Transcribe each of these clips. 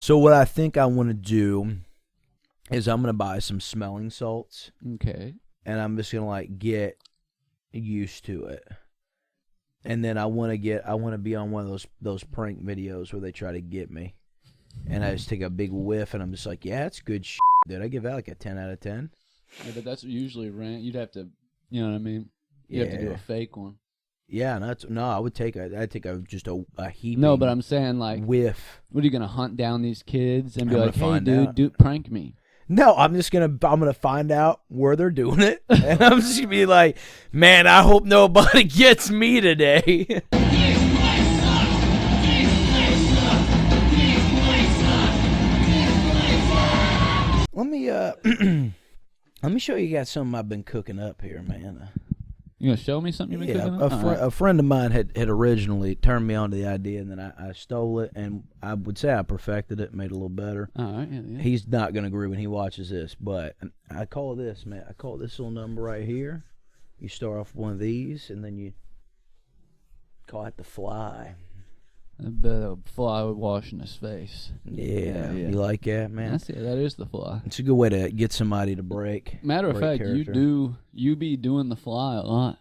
So what I think I want to do is I'm going to buy some smelling salts. Okay. And I'm just going to like get used to it. And then I want to be on one of those prank videos where they try to get me. And I just take a big whiff and I'm just like, yeah, it's good shit, dude. I give that like a 10 out of 10. Yeah, but that's usually rent. You'd have to, you know what I mean? You have to do a fake one. Yeah, I would take just a heaping. No, but I'm saying like whiff. What are you gonna hunt down these kids and be I'm like, gonna hey, find dude, prank me? No, I'm gonna find out where they're doing it, and I'm just gonna be like, man, I hope nobody gets me today. Let me show you guys something I've been cooking up here, man. You gonna show me something you've been cooking up? A friend of mine had originally turned me on to the idea, and then I stole it, and I would say I perfected it, made it a little better. All right, yeah. He's not gonna agree when he watches this, but I call this little number right here. You start off with one of these, and then you call it the fly. I bet a fly would wash in his face. Yeah. You like that, man? That's it. That is the fly. It's a good way to get somebody to break. Matter of fact, character. you be doing the fly a lot.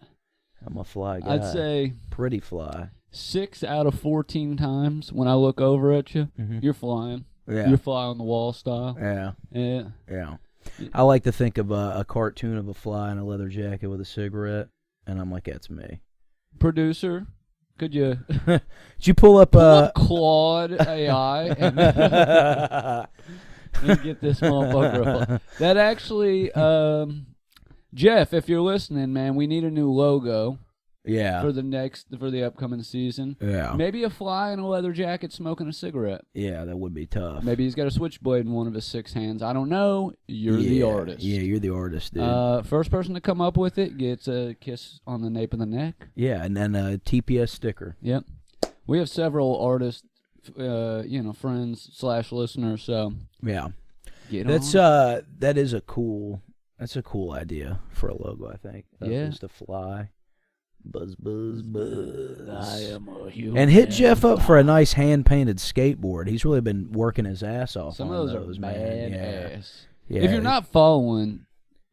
I'm a fly guy. I'd say pretty fly. 6 out of 14 times when I look over at you, you're flying. Yeah. You're fly on the wall style. Yeah. Yeah. I like to think of a cartoon of a fly in a leather jacket with a cigarette, and I'm like, that's me. Producer, could you did you pull up Claude AI and get this motherfucker? That actually, Jeff, if you're listening, man, we need a new logo. Yeah. For the upcoming season. Yeah. Maybe a fly in a leather jacket smoking a cigarette. Yeah, that would be tough. Maybe he's got a switchblade in one of his 6 hands. I don't know. You're the artist. Yeah, you're the artist, dude. First person to come up with it gets a kiss on the nape of the neck. Yeah, and then a TPS sticker. Yep. We have several artists, friends / listeners. So yeah, that is a cool idea for a logo. I think. Just a fly. Buzz, buzz, buzz. I am a human. And hit Jeff up for a nice hand-painted skateboard. He's really been working his ass off. Some on of those are badass. Yeah. If you're not following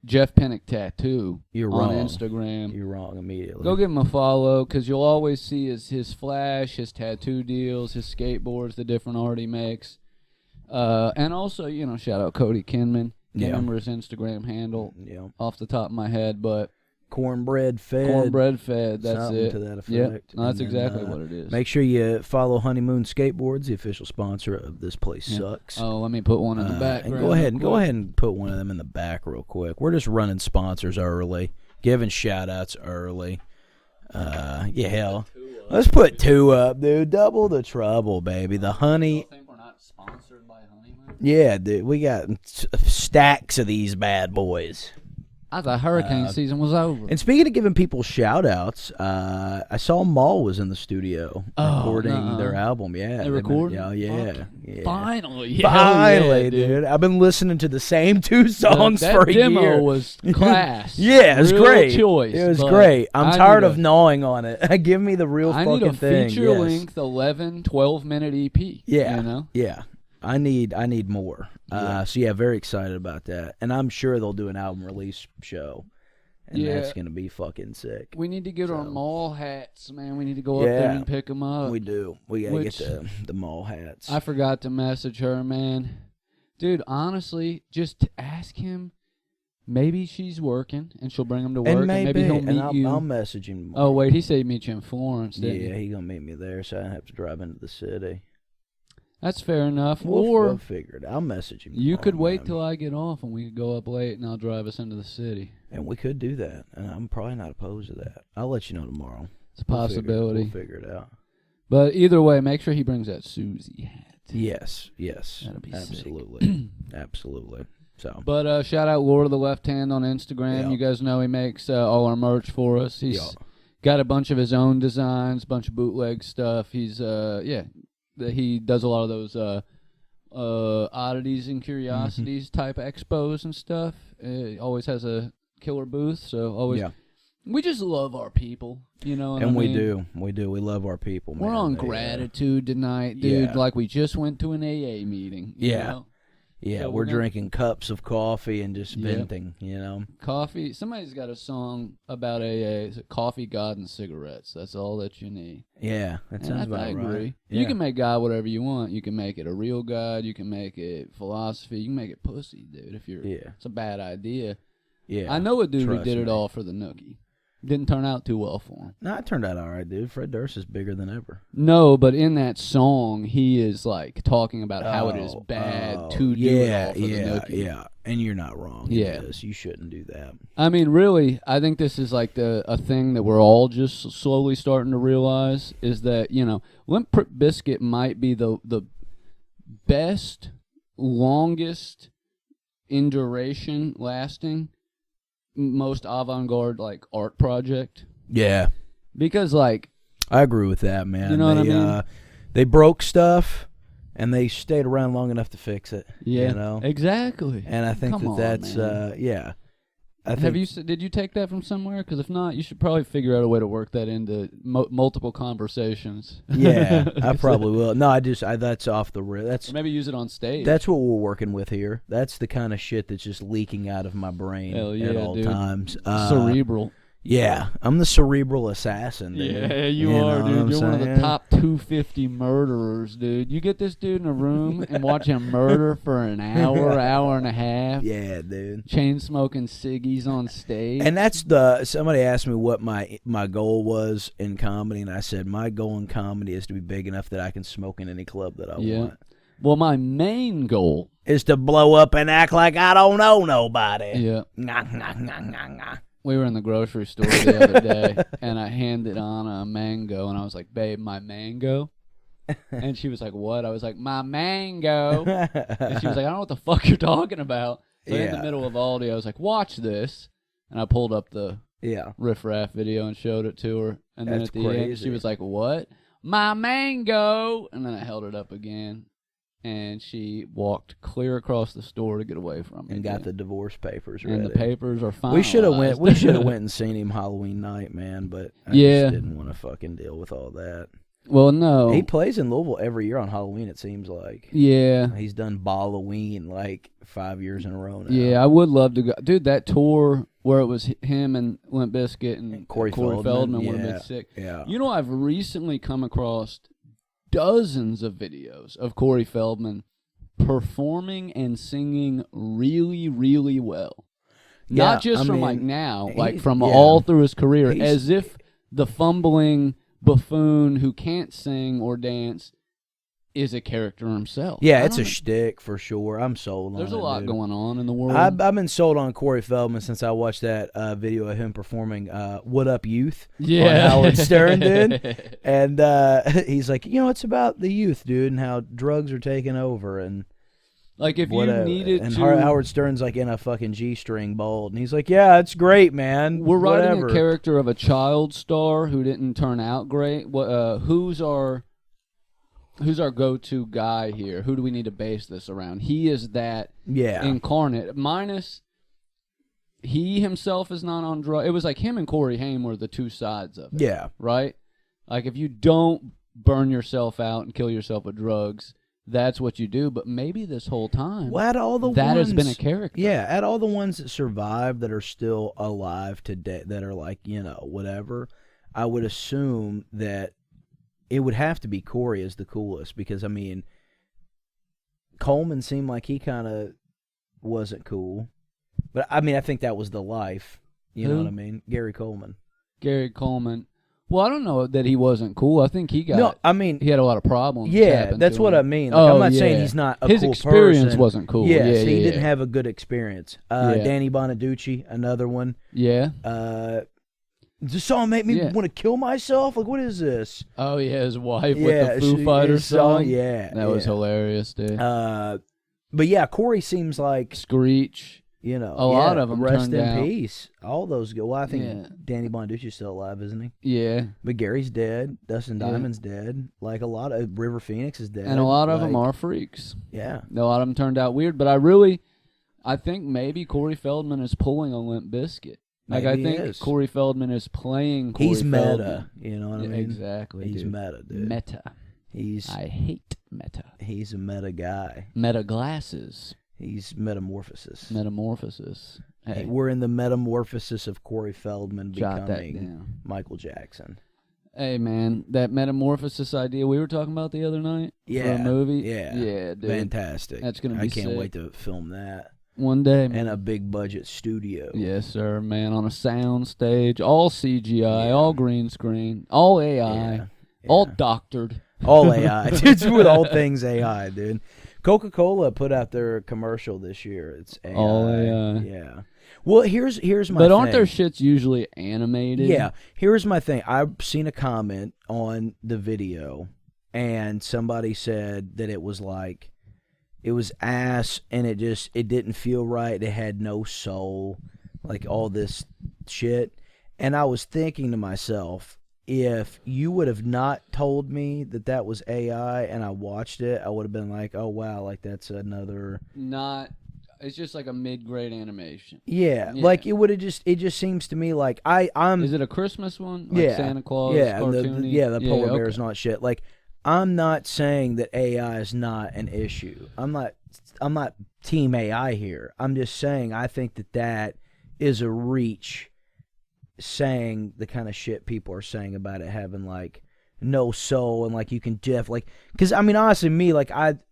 Jeff Pennick Tattoo you're on wrong. Instagram, you're wrong immediately. Go give him a follow because you'll always see his flash, his tattoo deals, his skateboards, the different art he makes. And also, shout out Cody Kinman. Can't remember his Instagram handle off the top of my head, but Cornbread fed. That's something it. to that effect. Yep. No, that's exactly what it is. Make sure you follow Honeymoon Skateboards, the official sponsor of This Place Sucks. Oh, let me put one in the back. And go ahead and put one of them in the back real quick. We're just running sponsors early, giving shout outs early. Hell. Let's put 2 up, dude. Double the trouble, baby. The honey. You think we're not sponsored by Honeymoon? Yeah, dude. We got stacks of these bad boys. I thought hurricane season was over. And speaking of giving people shout-outs, I saw Maul was in the studio recording their album. Yeah. They recording? Yeah. Finally. Finally, dude. I've been listening to the same 2 songs for a year. That demo was class. Yeah, it was great. Choice, it was great. I'm tired of gnawing on it. Give me the real fucking thing. I need a feature-length 11, 12-minute EP. Yeah. Yeah. I need more. Very excited about that. And I'm sure they'll do an album release show. And that's going to be fucking sick. We need to get our mall hats, man. We need to go up there and pick them up. We do. We got to get the mall hats. I forgot to message her, man. Dude, honestly, just ask him. Maybe she's working and she'll bring him to work. And maybe he'll meet you. I'll message him. Oh, wait. He said he'd meet you in Florence, didn't he? Yeah, he's going to meet me there so I don't have to drive into the city. That's fair enough. We'll figure it. I'll message him. You could wait till I get off and we could go up late and I'll drive us into the city. And we could do that. And I'm probably not opposed to that. I'll let you know tomorrow. It's a possibility. We'll figure it out. But either way, make sure he brings that Susie hat. Yes. That'll be absolutely. Absolutely. So. But shout out Lord of the Left Hand on Instagram. Yep. You guys know he makes all our merch for us. He's got a bunch of his own designs, bunch of bootleg stuff. He's he does a lot of those oddities and curiosities type expos and stuff. Always has a killer booth, so always We just love our people, you know what I And mean? we do. We love our people, man. We're on gratitude tonight, dude. Yeah. Like we just went to an AA meeting. You know? Yeah, So we're drinking cups of coffee and just venting, you know. Coffee. Somebody's got a song about AA. It's coffee, God, and cigarettes. That's all that you need. Yeah, that sounds about right. I agree. Yeah. You can make God whatever you want. You can make it a real God. You can make it philosophy. You can make it pussy, dude. If you're, it's a bad idea. Yeah, I know a dude who trust did it me. all for the nookie. Didn't turn out too well for him. No, it turned out all right, dude. Fred Durst is bigger than ever. No, but in that song, he is like talking about how it is bad to do it all for the nookie. Yeah, and you're not wrong. Yeah, you shouldn't do that. I mean, really, I think this is like a thing that we're all just slowly starting to realize is that, you know, Limp Bizkit might be the best, longest in duration, lasting, most avant-garde like art project. Yeah, because like I agree with that, man. You know what I mean? They broke stuff, and they stayed around long enough to fix it. Yeah, you know exactly. And I think that's man. yeah. I think, did you take that from somewhere? Because if not, you should probably figure out a way to work that into multiple conversations. Yeah, I probably will. No, that's off the rip. That's or maybe use it on stage. That's what we're working with here. That's the kind of shit that's just leaking out of my brain at all times. Cerebral. Yeah, I'm the cerebral assassin, dude. Yeah, you are, dude. You're one of the top 250 murderers, dude. You get this dude in a room and watch him murder for an hour, hour and a half. Yeah, dude. Chain smoking ciggies on stage. And that's somebody asked me what my goal was in comedy, and I said my goal in comedy is to be big enough that I can smoke in any club that I want. Well, my main goal is to blow up and act like I don't know nobody. Yeah. Nah, nah, nah, nah, nah. We were in the grocery store the other day, and I handed on a mango, and I was like, babe, my mango? And she was like, what? I was like, my mango. And she was like, I don't know what the fuck you're talking about. So in the middle of Aldi, I was like, watch this. And I pulled up the Riff Raff video and showed it to her. And then at the end, she was like, what? My mango. And then I held it up again. And she walked clear across the store to get away from me. And got the divorce papers ready. And the papers are finalized. We should have went and seen him Halloween night, man, but I just didn't want to fucking deal with all that. Well, no. He plays in Louisville every year on Halloween, it seems like. Yeah. He's done Balloween like 5 years in a row now. Yeah, I would love to go. Dude, that tour where it was him and Limp Bizkit and Corey Feldman would have been sick. Yeah. You know, I've recently come across dozens of videos of Corey Feldman performing and singing really, really well. Not just from like now, like from all through his career, as if the fumbling buffoon who can't sing or dance is a character himself. Yeah, it's a shtick for sure. I'm sold on it. There's a lot going on in the world. I've been sold on Corey Feldman since I watched that video of him performing What Up Youth on Howard Stern, dude. And he's like, you know, it's about the youth, dude, and how drugs are taking over. And like if whatever. You needed and to... Howard Stern's like in a fucking G-string bald. And he's like, yeah, it's great, man. We're writing a character of a child star who didn't turn out great. Who's our go-to guy here? Who do we need to base this around? He is that incarnate. Minus, he himself is not on drugs. It was like him and Corey Haim were the two sides of it. Yeah. Right? Like if you don't burn yourself out and kill yourself with drugs, that's what you do. But maybe this whole time, that has been a character. Yeah, at all the ones that survived that are still alive today, that are like, you know, whatever, I would assume that it would have to be Corey as the coolest because, I mean, Coleman seemed like he kind of wasn't cool. But, I mean, I think that was the life. You know what I mean? Gary Coleman. Gary Coleman. Well, I don't know that he wasn't cool. I think he got... No, I mean... He had a lot of problems. Yeah, that's what I mean. Like, I'm not saying he's not a cool person. His experience wasn't cool. Yeah, so he didn't have a good experience. Danny Bonaducci, another one. Yeah. This song made me want to kill myself? Like, what is this? Oh, yeah, his wife with the Foo Fighters song. Yeah. That was hilarious, dude. But yeah, Corey seems like... Screech. You know. A lot of them rest turned in out. peace. All those go. Well, I think Danny Bonaducci's still alive, isn't he? Yeah. But Gary's dead. Dustin Diamond's dead. Like, a lot of... River Phoenix is dead. And a lot of them are freaks. Yeah. A lot of them turned out weird, but I think maybe Corey Feldman is pulling a Limp Bizkit. Like, Maybe I he think is. Corey Feldman is playing Corey He's meta. Feldman. You know what I Yeah, mean? exactly, He's dude. meta, dude. Meta. I hate meta. He's a meta guy. Meta glasses. He's metamorphosis. Metamorphosis. Hey, We're in the metamorphosis of Corey Feldman jot that becoming down. Michael Jackson. Hey, man, that metamorphosis idea we were talking about the other night for a movie. Yeah. Yeah, dude. Fantastic. That's gonna be I can't sick. wait to film that. One day, man. In a big budget studio. Yes, sir, man. On a sound stage, all CGI, all green screen, all AI, all doctored. All AI. It's with all things AI, dude. Coca-Cola put out their commercial this year. It's AI. All AI. Yeah. Well, here's my But thing. aren't their shits usually animated? Yeah. Here's my thing. I've seen a comment on the video, and somebody said that it was like, it was ass, and it didn't feel right. It had no soul, like all this shit. And I was thinking to myself, if you would have not told me that was AI and I watched it, I would have been like, oh, wow, like that's another... It's just like a mid-grade animation. Yeah, like it just seems to me like I'm... Is it a Christmas one? Like Santa Claus, cartoony? The polar bears and all that shit. Like, I'm not saying that AI is not an issue. I'm not team AI here. I'm just saying I think that is a reach, saying the kind of shit people are saying about it having like no soul and like you can because I mean honestly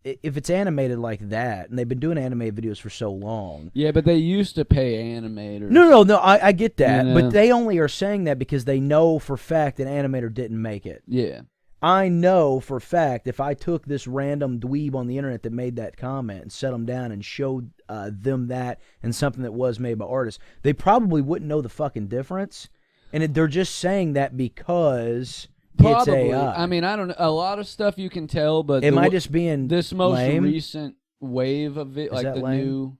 if it's animated like that, and they've been doing animated videos for so long. Yeah, but they used to pay animators. No, I get that, You know? but they only are saying that because they know for fact an animator didn't make it. Yeah. I know for a fact if I took this random dweeb on the internet that made that comment and set them down and showed them that and something that was made by artists, they probably wouldn't know the fucking difference. And they're just saying that because it's AI. I mean, I don't know. A lot of stuff you can tell, but am I just being this most lame? recent wave of it, Is like that the lame? new...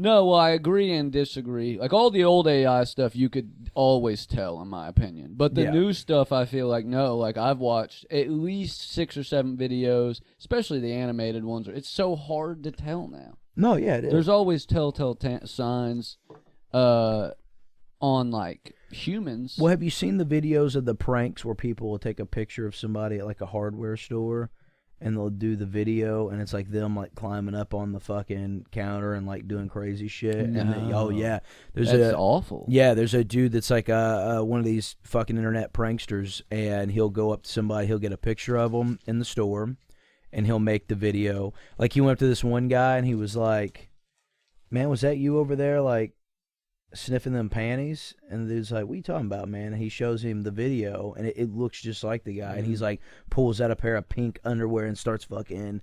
No, well, I agree and disagree. Like, all the old AI stuff, you could always tell, in my opinion. But the new stuff, I feel like, no. Like, I've watched at least 6 or 7 videos, especially the animated ones. It's so hard to tell now. No, yeah, it is. There's always telltale signs on, like, humans. Well, have you seen the videos of the pranks where people will take a picture of somebody at, like, a hardware store, and they'll do the video, and it's like them like climbing up on the fucking counter and like doing crazy shit. No. And then, That's awful. Yeah, there's a dude that's like one of these fucking internet pranksters, and he'll go up to somebody, he'll get a picture of them in the store, and he'll make the video. Like, he went up to this one guy, and he was like, "Man, was that you over there, like, sniffing them panties?" And the dude's like, "What are you talking about, man?" And he shows him the video, and it looks just like the guy. And he's like, pulls out a pair of pink underwear and starts fucking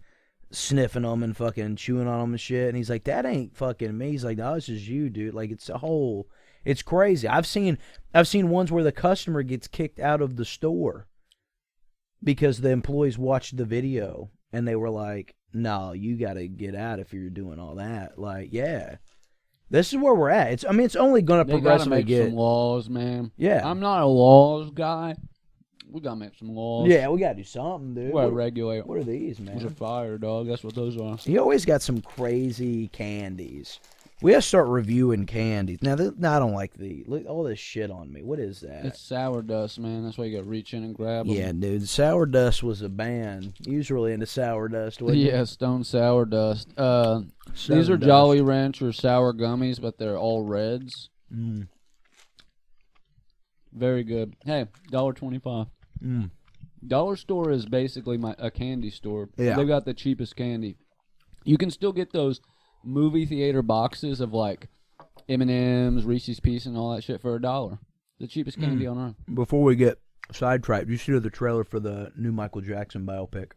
sniffing them and fucking chewing on them and shit. And he's like, "That ain't fucking me." He's like, "No, it's just you, dude." Like, it's crazy. I've seen ones where the customer gets kicked out of the store because the employees watched the video and they were like, "No, you got to get out if you're doing all that." Like, yeah. This is where we're at. It's only going to progressively make some laws, man. Yeah. I'm not a laws guy. We got to make some laws. Yeah, we got to do something, dude. We got to regulate. What are these, man? Those are fire, dog. That's what those are. He always got some crazy candies. We have to start reviewing candies. Now, I don't like look all this shit on me. What is that? It's sour dust, man. That's why you got to reach in and grab them. Yeah, dude. The sour dust was a band. You was really into sour dust, wasn't you? Yeah, Stone Sour Dust. These are Dust. Jolly Rancher sour gummies, but they're all reds. Mm. Very good. Hey, $1.25. Dollar store is basically a candy store. Yeah. They've got the cheapest candy. You can still get those movie theater boxes of like M&M's, Reese's Pieces, and all that shit for $1. The cheapest candy on earth. Before we get sidetracked, you see the trailer for the new Michael Jackson biopic?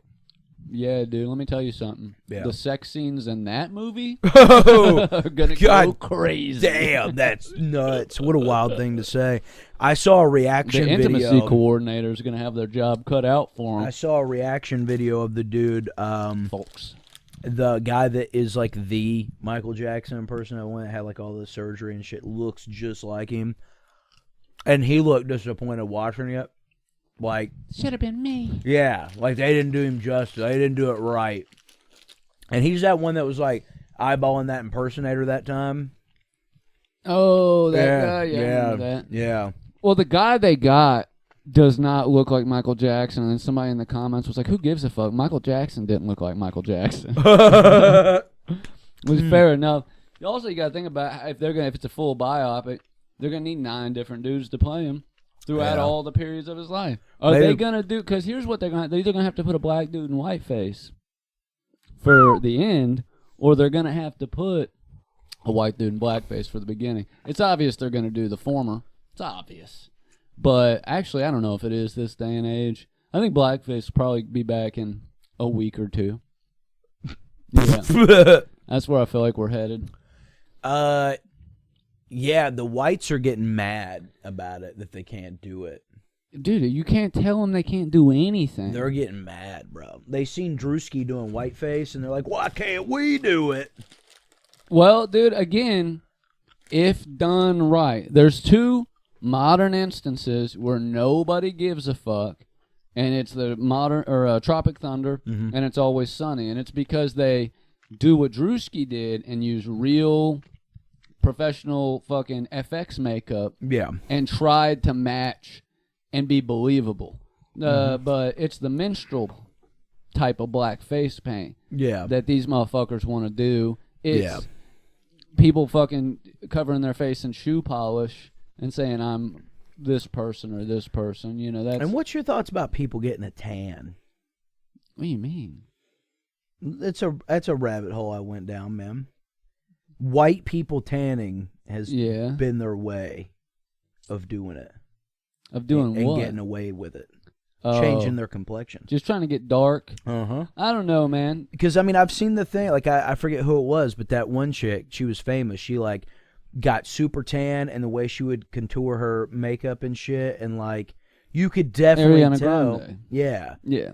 Yeah, dude. Let me tell you something. Yeah. The sex scenes in that movie Oh, are gonna go crazy. Damn, that's nuts. What a wild thing to say. I saw a reaction The intimacy video. coordinator is gonna have their job cut out for I them. saw a reaction video of the dude, Folks. the guy that is like the Michael Jackson person that went had like all the surgery and shit, looks just like him, and he looked disappointed watching it. Like, Should have been me. yeah, like they didn't do him justice. They didn't do it right. And he's that one that was like eyeballing that impersonator that time. Oh, that guy. Yeah, I remember that. Yeah. Well, the guy they got does not look like Michael Jackson. And then somebody in the comments was like, who gives a fuck? Michael Jackson didn't look like Michael Jackson. Which is fair enough. Also, you got to think about if it's a full biopic, they're going to need 9 different dudes to play him throughout all the periods of his life. Are they going to do, because here's what they're either going to have to put a black dude in whiteface for the end, or they're going to have to put a white dude in blackface for the beginning. It's obvious they're going to do the former. It's obvious. But actually, I don't know if it is this day and age. I think blackface will probably be back in a week or 2. Yeah. That's where I feel like we're headed. Yeah, the whites are getting mad about it that they can't do it. Dude, you can't tell them they can't do anything. They're getting mad, bro. They seen Drewski doing whiteface, and they're like, why can't we do it? Well, dude, again, if done right, there's 2 modern instances where nobody gives a fuck, and it's the modern or Tropic Thunder, and It's Always Sunny, and it's because they do what Drewski did and use real professional fucking FX makeup, and tried to match and be believable. But it's the minstrel type of black face paint that these motherfuckers want to do. It's people fucking covering their face in shoe polish and saying, I'm this person or this person. You know, that's... And what's your thoughts about people getting a tan? What do you mean? That's a rabbit hole I went down, man. White people tanning has been their way of doing it. Of doing and what? And getting away with it. Changing their complexion. Just trying to get dark? Uh-huh. I don't know, man. Because, I mean, I've seen the thing. Like, I forget who it was, but that one chick, she was famous. She, like, got super tan, and the way she would contour her makeup and shit, and, like, you could definitely Ariana tell. Grande. Yeah. Yeah.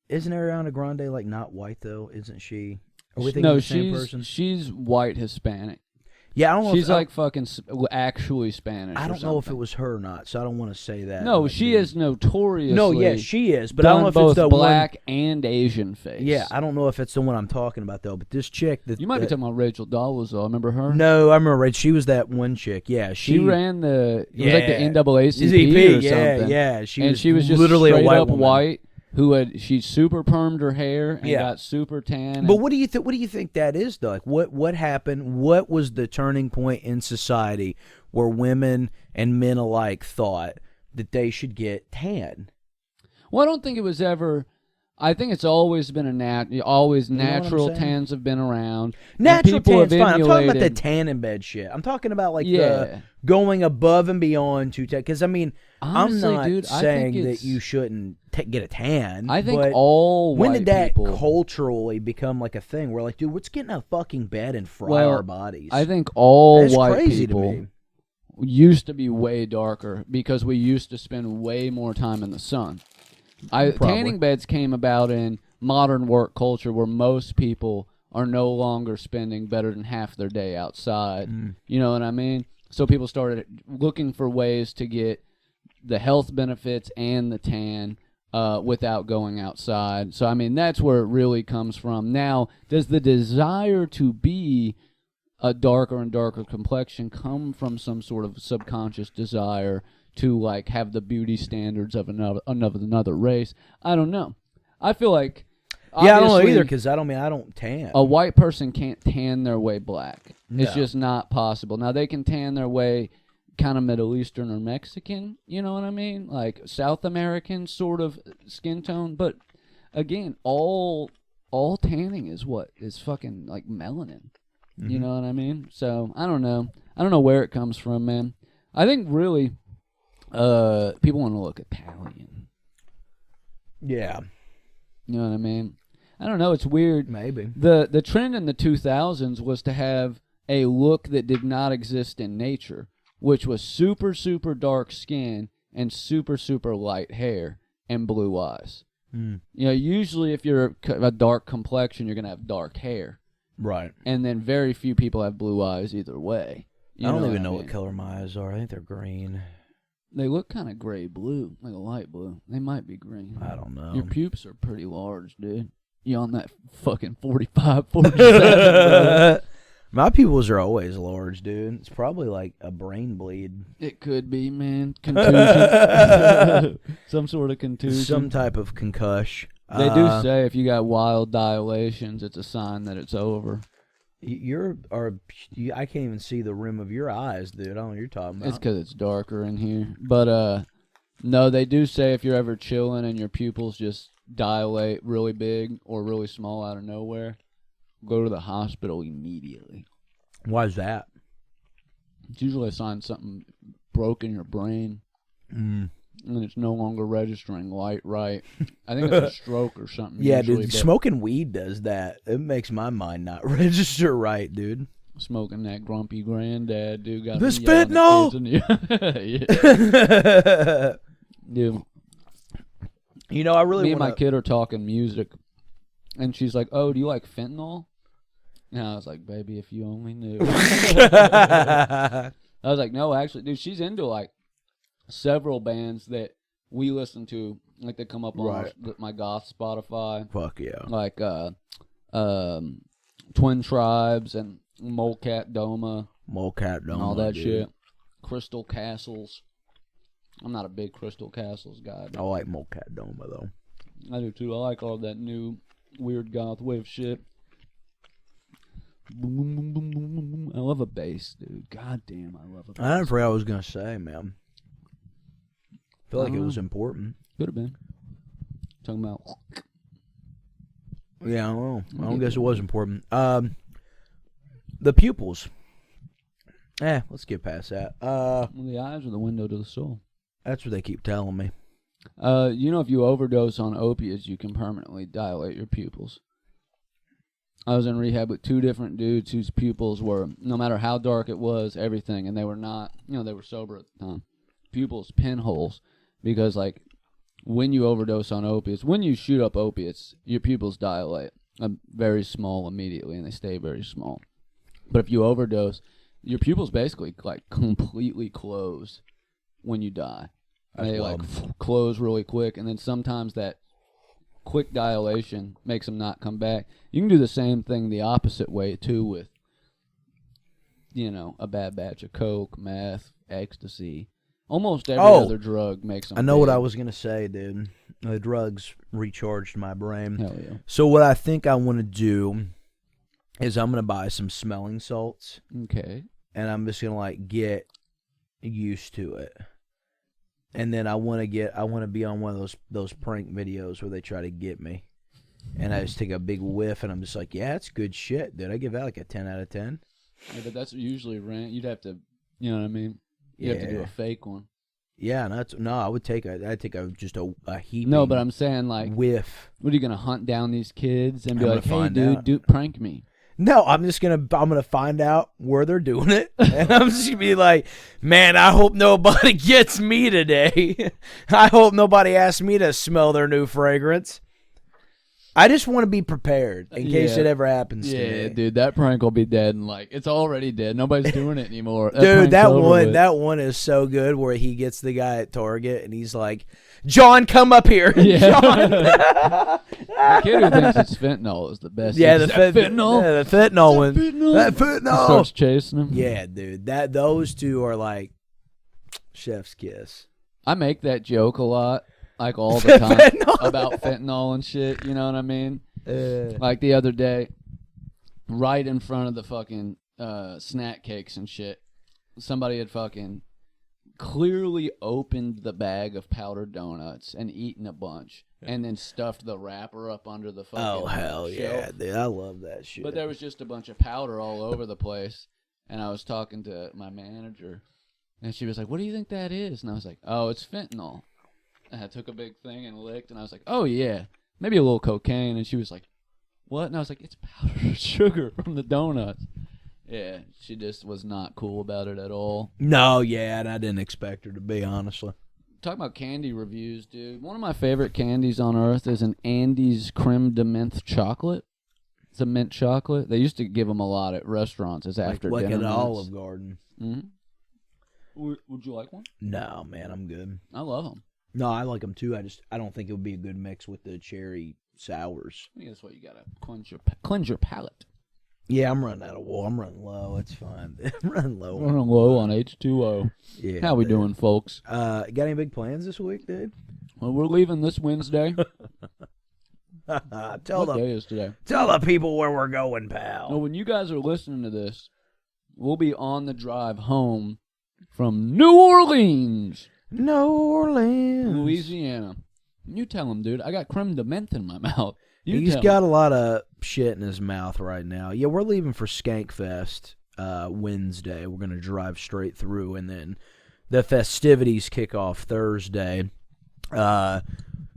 Isn't Ariana Grande, like, not white, though? Isn't she? Are we thinking of the same person? She's white Hispanic. Yeah, I don't know. She's like fucking actually Spanish. I don't know if it was her or not, so I don't want to say that. No, she is notoriously. No, yes, she is, but I don't know if both it's the black one... and Asian face. Yeah, I don't know if it's the one I'm talking about though. But this chick, you might be talking about Rachel Dolezal. Remember her? No, I remember Rachel. She was that one chick. Yeah, she ran the. It was like the NAACP or something. Yeah, she was just literally straight a white up woman. White. She super permed her hair and got super tan. But what do you think? What do you think that is, though? Like, what happened? What was the turning point in society where women and men alike thought that they should get tan? Well, I don't think it was ever. I think it's always been natural tans have been around. Natural tans, fine. I'm talking about the tan in bed shit. I'm talking about like the going above and beyond to tan. Because I mean, honestly, I'm not dude, saying that you shouldn't get a tan. I think all when white did that people, culturally become like a thing? We're like, dude, let's get in a fucking bed and fry our bodies. I think all That's white crazy people to me. used to be way darker because we used to spend way more time in the sun. Tanning beds came about in modern work culture where most people are no longer spending better than half their day outside. You know what I mean? So people started looking for ways to get the health benefits and the tan without going outside. So, I mean, that's where it really comes from. Now, does the desire to be a darker and darker complexion come from some sort of subconscious desire to like have the beauty standards of another race? I don't know. I feel like I don't know either because I don't tan. A white person can't tan their way black. No. It's just not possible. Now they can tan their way kind of Middle Eastern or Mexican. You know what I mean? Like South American sort of skin tone. But again, all tanning is what is fucking like melanin. You know what I mean? So I don't know. I don't know where it comes from, man. I think really. People want to look Italian. Yeah. You know what I mean? I don't know. It's weird. Maybe. The trend in the 2000s was to have a look that did not exist in nature, which was super, super dark skin and super, super light hair and blue eyes. You know, usually if you're a dark complexion, you're going to have dark hair. Right. And then very few people have blue eyes either way. I don't even know what color my eyes are. I think they're green. They look kind of gray-blue, like a light blue. They might be green. I don't know. Your pupils are pretty large, dude. You on that fucking 45, 47, bro. My pupils are always large, dude. It's probably like a brain bleed. It could be, man. Contusion. Some sort of contusion. Some type of concussion. They do say if you got wild dilations, it's a sign that it's over. I can't even see the rim of your eyes, dude. I don't know what you're talking about. It's because it's darker in here. But, no, they do say if you're ever chilling and your pupils just dilate really big or really small out of nowhere, go to the hospital immediately. Why is that? It's usually a sign something broke in your brain. And it's no longer registering light right. I think it's a stroke or something. Yeah, usually, dude, smoking weed does that. It makes my mind not register right, dude. Smoking that grumpy granddad, dude. Got this me yelling fentanyl! Yeah. Dude. You know, I really Me and my kid are talking music, and she's like, oh, do you like fentanyl? And I was like, baby, if you only knew. I was like, no, actually, dude, she's into, like, several bands that we listen to, like they come up on my goth Spotify. Fuck yeah. Like Twin Tribes and Molecat Doma. And all that dude. shit. Crystal Castles. I'm not a big Crystal Castles guy. I like Molecat Doma, though. I do too. I like all that new weird goth wave shit. Boom, boom, boom, boom, boom, boom. I love a bass, dude. God damn, I love a bass. I forgot what I was going to say, man. I feel like it was important. Could have been. Talking about... Yeah, I don't know. I don't guess it was important. The pupils. Let's get past that. The eyes are the window to the soul. That's what they keep telling me. You know, if you overdose on opiates, you can permanently dilate your pupils. I was in rehab with two different dudes whose pupils were, no matter how dark it was, everything, and they were not, they were sober at the time. Pupils, pinholes, because, like, when you overdose on opiates, when you shoot up opiates, your pupils dilate very small immediately, and they stay very small. But if you overdose, your pupils basically, like, completely close when you die. They, like, close really quick, and then sometimes that quick dilation makes them not come back. You can do the same thing the opposite way, too, with, a bad batch of coke, meth, ecstasy. Almost every other drug makes them I know what I was going to say, dude. The drugs recharged my brain. Hell yeah. So what I think I want to do is I'm going to buy some smelling salts. Okay. And I'm just going to, like, get used to it. And then I want to be on one of those prank videos where they try to get me. And I just take a big whiff, and I'm just like, yeah, it's good shit, dude. I give that like a 10 out of 10. Yeah, but that's usually rent. You'd have to, you know what I mean? You have to do a fake one. Yeah, I would take just a heaping. No, but I'm saying, like, whiff. What are you gonna hunt down these kids and be like, hey, out. dude, prank me? No, I'm gonna find out where they're doing it, and I'm just gonna be like, man, I hope nobody gets me today. I hope nobody asks me to smell their new fragrance. I just want to be prepared in case it ever happens to me. Yeah, dude, that prank will be dead, and like it's already dead. Nobody's doing it anymore. Dude, that one is so good where he gets the guy at Target and he's like, John, come up here. Yeah. John. The kid who thinks it's fentanyl is the best. Yeah, fentanyl. Yeah, the fentanyl one. That fentanyl. Starts chasing him. Yeah, dude. Those two are like chef's kiss. I make that joke a lot. Like all the time about fentanyl and shit, you know what I mean? Like the other day, right in front of the fucking snack cakes and shit, somebody had fucking clearly opened the bag of powdered donuts and eaten a bunch, and then stuffed the wrapper up under the fucking Oh, hell shelf. yeah, dude. I love that shit. But there was just a bunch of powder all over the place, and I was talking to my manager, and she was like, what do you think that is? And I was like, oh, it's fentanyl. And I took a big thing and licked, and I was like, oh, yeah, maybe a little cocaine. And she was like, what? And I was like, it's powdered sugar from the donuts. Yeah, she just was not cool about it at all. No, yeah, and I didn't expect her to be, honestly. Talking about candy reviews, dude. One of my favorite candies on earth is an Andes creme de menthe chocolate. It's a mint chocolate. They used to give them a lot at restaurants as after like dinner. Like at mints. Olive Garden. Mm-hmm. Would you like one? No, man, I'm good. I love them. No, I like them too. I don't think it would be a good mix with the cherry sours. I think that's what you gotta cleanse your palate. Yeah, I'm running out of wool. I'm running low. It's fine. I'm running low. Running low on H2O. Yeah. How we dude. doing, folks? Got any big plans this week, dude? Well, we're leaving this Wednesday. Tell What day is today? Tell the people where we're going, pal. No, when you guys are listening to this, we'll be on the drive home from New Orleans, Louisiana. You tell him, dude. I got creme de menthe in my mouth. He's got a lot of shit in his mouth right now. Yeah, we're leaving for Skankfest Wednesday. We're going to drive straight through, and then the festivities kick off Thursday. So,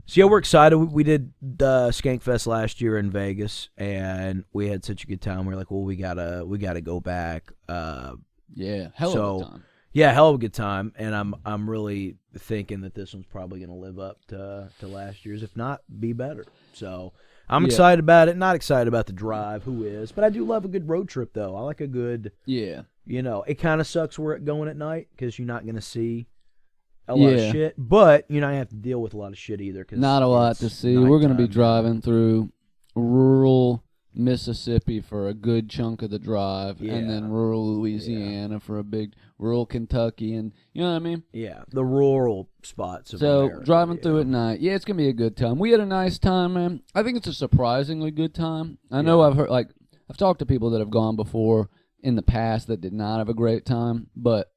yeah, we're excited. We did Skankfest last year in Vegas, and we had such a good time. We're like, well, we gotta go back. Yeah, hell of a time. Yeah, hell of a good time, and I'm really thinking that this one's probably going to live up to last year's, if not be better. So I'm excited about it. Not excited about the drive. Who is? But I do love a good road trip, though. I like a good. Yeah. You know, it kind of sucks where it going at night because you're not going to see a lot of shit, but you're not going to have to deal with a lot of shit either. Cause not a lot to see. We're going to be driving through rural Mississippi for a good chunk of the drive, and then rural Louisiana for a big rural Kentucky, and you know what I mean? Yeah, the rural spots of America. Driving through at night, it's gonna be a good time. We had a nice time, man. I think it's a surprisingly good time. I know I've heard, I've talked to people that have gone before in the past that did not have a great time, but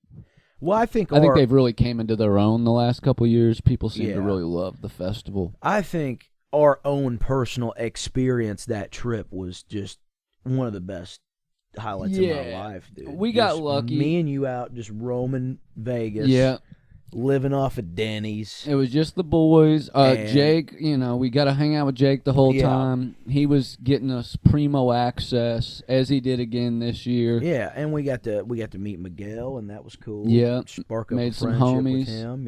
I think they've really came into their own the last couple of years. People seem to really love the festival. I think our own personal experience, that trip was just one of the best highlights of my life, dude. We got lucky. Me and you out just roaming Vegas, living off of Denny's. It was just the boys. Jake, we got to hang out with Jake the whole time. He was getting us primo access, as he did again this year. Yeah, and we got to meet Miguel, and that was cool. Yeah, spark up made a some friendship homies with him.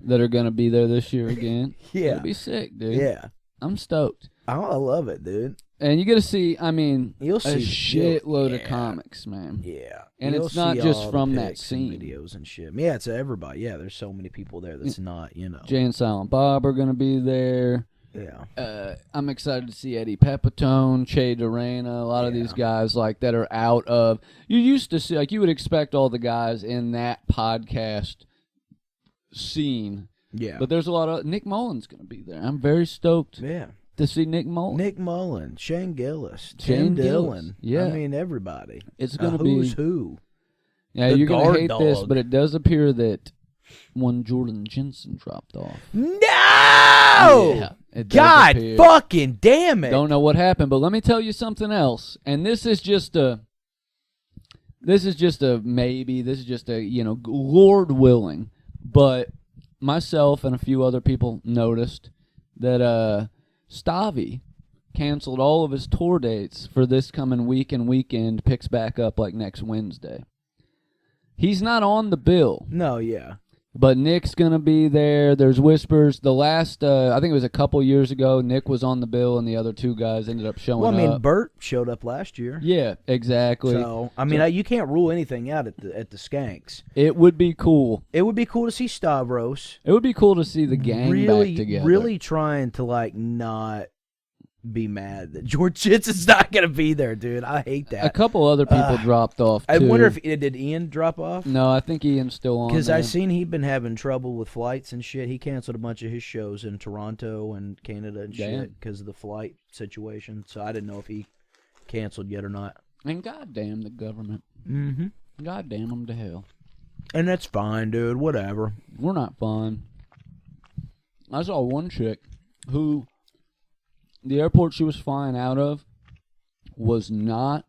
that are gonna be there this year again. Yeah, it'll be sick, dude. Yeah, I'm stoked. I love it, dude. And you get to see, you'll see a shitload of comics, man. Yeah. And it's not just from that scene. Videos and shit. Yeah, it's everybody. Yeah, there's so many people there that's not, Jay and Silent Bob are going to be there. Yeah. I'm excited to see Eddie Pepitone, Che Dorena, a lot of these guys that are out of... You used to see, you would expect all the guys in that podcast scene. Yeah. But there's a lot of... Nick Mullen's going to be there. I'm very stoked. Yeah. To see Nick Mullen. Shane Gillis, Tim Dillon. Yeah. I mean, everybody. It's going to be... Who's who. Yeah, you're going to hate this, but it does appear that one Jordan Jensen dropped off. No! Yeah, God fucking damn it. Don't know what happened, but let me tell you something else. And this is just a maybe. This is just a, Lord willing. But myself and a few other people noticed that Stavi canceled all of his tour dates for this coming week and weekend, picks back up next Wednesday. He's not on the bill. No, yeah. But Nick's going to be there. There's whispers. The last, I think it was a couple years ago, Nick was on the bill and the other two guys ended up showing up. Bert showed up last year. Yeah, exactly. So, you can't rule anything out at the Skanks. It would be cool. It would be cool to see Stavros. It would be cool to see the gang back together. Really trying to, not be mad that George Jensen's not going to be there, dude. I hate that. A couple other people dropped off, too. I wonder did Ian drop off? No, I think Ian's still on. Because I seen he'd been having trouble with flights and shit. He canceled a bunch of his shows in Toronto and Canada and shit because of the flight situation. So I didn't know if he canceled yet or not. And goddamn the government. Mm-hmm. Goddamn them to hell. And that's fine, dude. Whatever. We're not fun. I saw one chick who... The airport she was flying out of was not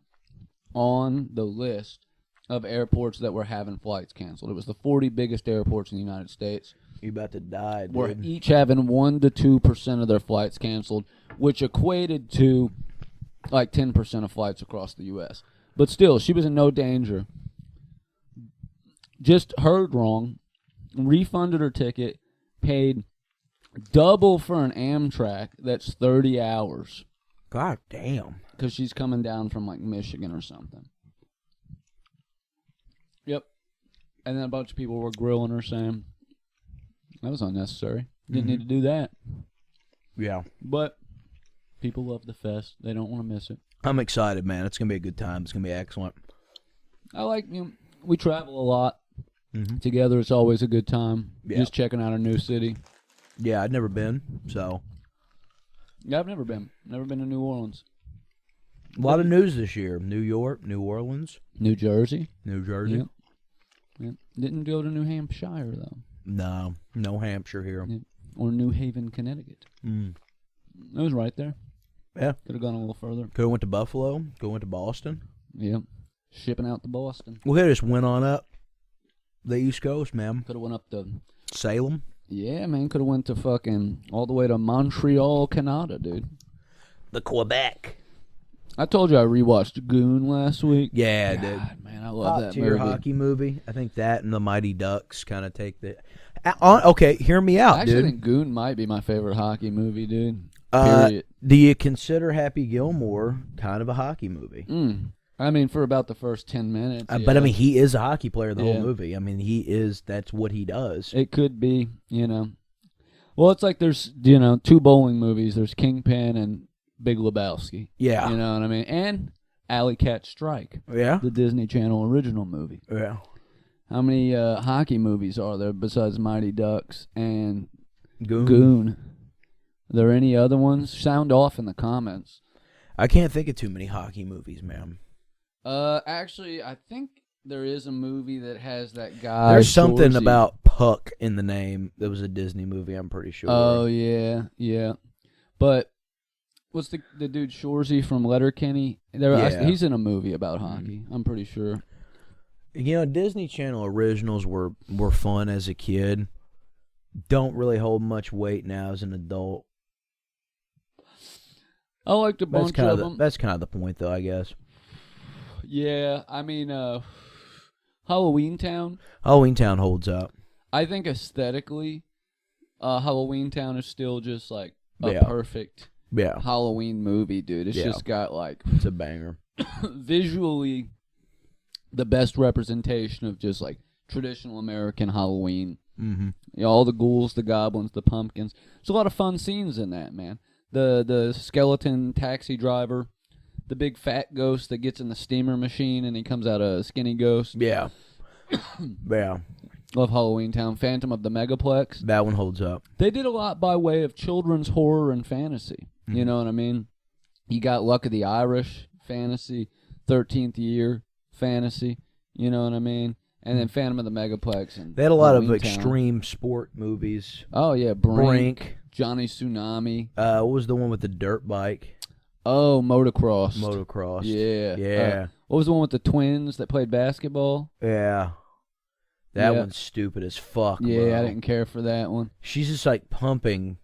on the list of airports that were having flights canceled. It was the 40 biggest airports in the United States. You about to die, dude. Were each having 1 to 2% of their flights canceled, which equated to 10% of flights across the U.S. But still, she was in no danger. Just heard wrong, refunded her ticket, paid double for an Amtrak. That's 30 hours. God damn. Because she's coming down from Michigan or something. Yep. And then a bunch of people were grilling her saying that was unnecessary. Didn't need to do that. Yeah. But people love the fest. They don't want to miss it. I'm excited, man. It's gonna be a good time. It's gonna be excellent. I like, we travel a lot together. It's always a good time. Yeah. Just checking out a new city. Yeah, I'd never been, so. Yeah, I've never been. Never been to New Orleans. A lot of news this year. New York, New Orleans, New Jersey. New Jersey. Yep. Yep. Didn't go to New Hampshire, though. No Hampshire here. Yep. Or New Haven, Connecticut. Mm. It was right there. Yeah. Could have gone a little further. Could have went to Buffalo. Could have went to Boston. Yep. Shipping out to Boston. We could have just went on up the East Coast, man. Could have went up to Salem. Yeah, man. Could have went to fucking all the way to Montreal, Canada, dude. The Quebec. I told you I rewatched Goon last week. Yeah, God, dude. man, I love that Top-tier movie. hockey movie. I think that and the Mighty Ducks kind of take the. Okay, hear me out, I actually dude. think Goon might be my favorite hockey movie, dude. Period. Do you consider Happy Gilmore kind of a hockey movie? I mean, for about the first 10 minutes. But I mean, he is a hockey player the Yeah. whole movie. I mean, he is. That's what he does. It could be, Well, it's like there's, two bowling movies. There's Kingpin and Big Lebowski. Yeah. You know what I mean? And Alley Cat Strike, Yeah. the Disney Channel original movie. Yeah. How many hockey movies are there besides Mighty Ducks and Goon. Goon? Are there any other ones? Sound off in the comments. I can't think of too many hockey movies, man. Actually, I think there is a movie that has that guy. There's something Shorzy. about Puck in the name. That was a Disney movie, I'm pretty sure. Oh, yeah. But what's the dude Shorzy from Letterkenny? Yeah. He's in a movie about hockey, I'm pretty sure. Disney Channel originals were fun as a kid. Don't really hold much weight now as an adult. I liked a bunch of them. That's kind of the point, though, I guess. Yeah, I mean, Halloween Town. Halloween Town holds up. I think aesthetically, Halloween Town is still just like a Yeah. perfect Yeah. Halloween movie, dude. It's just got like It's a banger. visually the best representation of just like traditional American Halloween. Mm-hmm. All the ghouls, the goblins, the pumpkins. There's a lot of fun scenes in that, man. The skeleton taxi driver, the big fat ghost that gets in the steamer machine and he comes out a skinny ghost. Yeah. Yeah. Love Halloween Town. Phantom of the Megaplex. That one holds up. They did a lot by way of children's horror and fantasy. Mm-hmm. You know what I mean? You got Luck of the Irish, fantasy, 13th Year, fantasy. You know what I mean? And then Phantom of the Megaplex. And They had a lot Halloween of extreme sport movies. Oh, yeah. Brink. Johnny Tsunami. What was the one with the dirt bike? Oh, Motocross. Motocross. Yeah. Yeah. What was the one with the twins that played basketball? Yeah. That Yeah. one's stupid as fuck, Yeah, bro. I didn't care for that one. She's just like pumping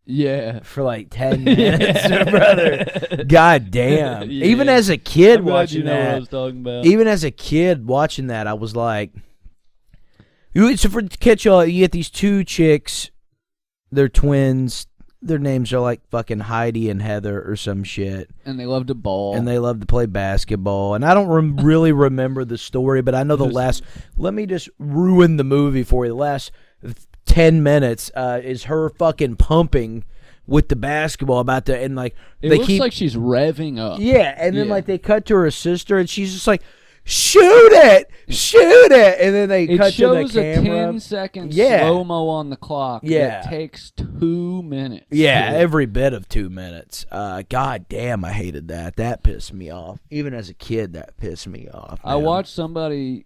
Yeah. for like 10 minutes, brother. God damn. Yeah. Even as a kid I'm glad watching you know what I that, was talking about. even as a kid watching that, I was like, so for catch y'all, you get these two chicks, they're twins. Their names are like fucking Heidi and Heather or some shit. And they love to ball. And they love to play basketball. And I don't really remember the story, but I know the last. Let me just ruin the movie for you. The last 10 minutes is her fucking pumping with the basketball and like it they looks keep like she's revving up. yeah, and then Yeah. like they cut to her sister and she's just like, shoot it, and then they It cut to the shows a camera. 10-second Yeah. slow-mo on the clock. Yeah. It takes 2 minutes. Yeah, dude. every bit of 2 minutes. God damn, I hated that. That pissed me off. Even as a kid, that pissed me off. I man. watched somebody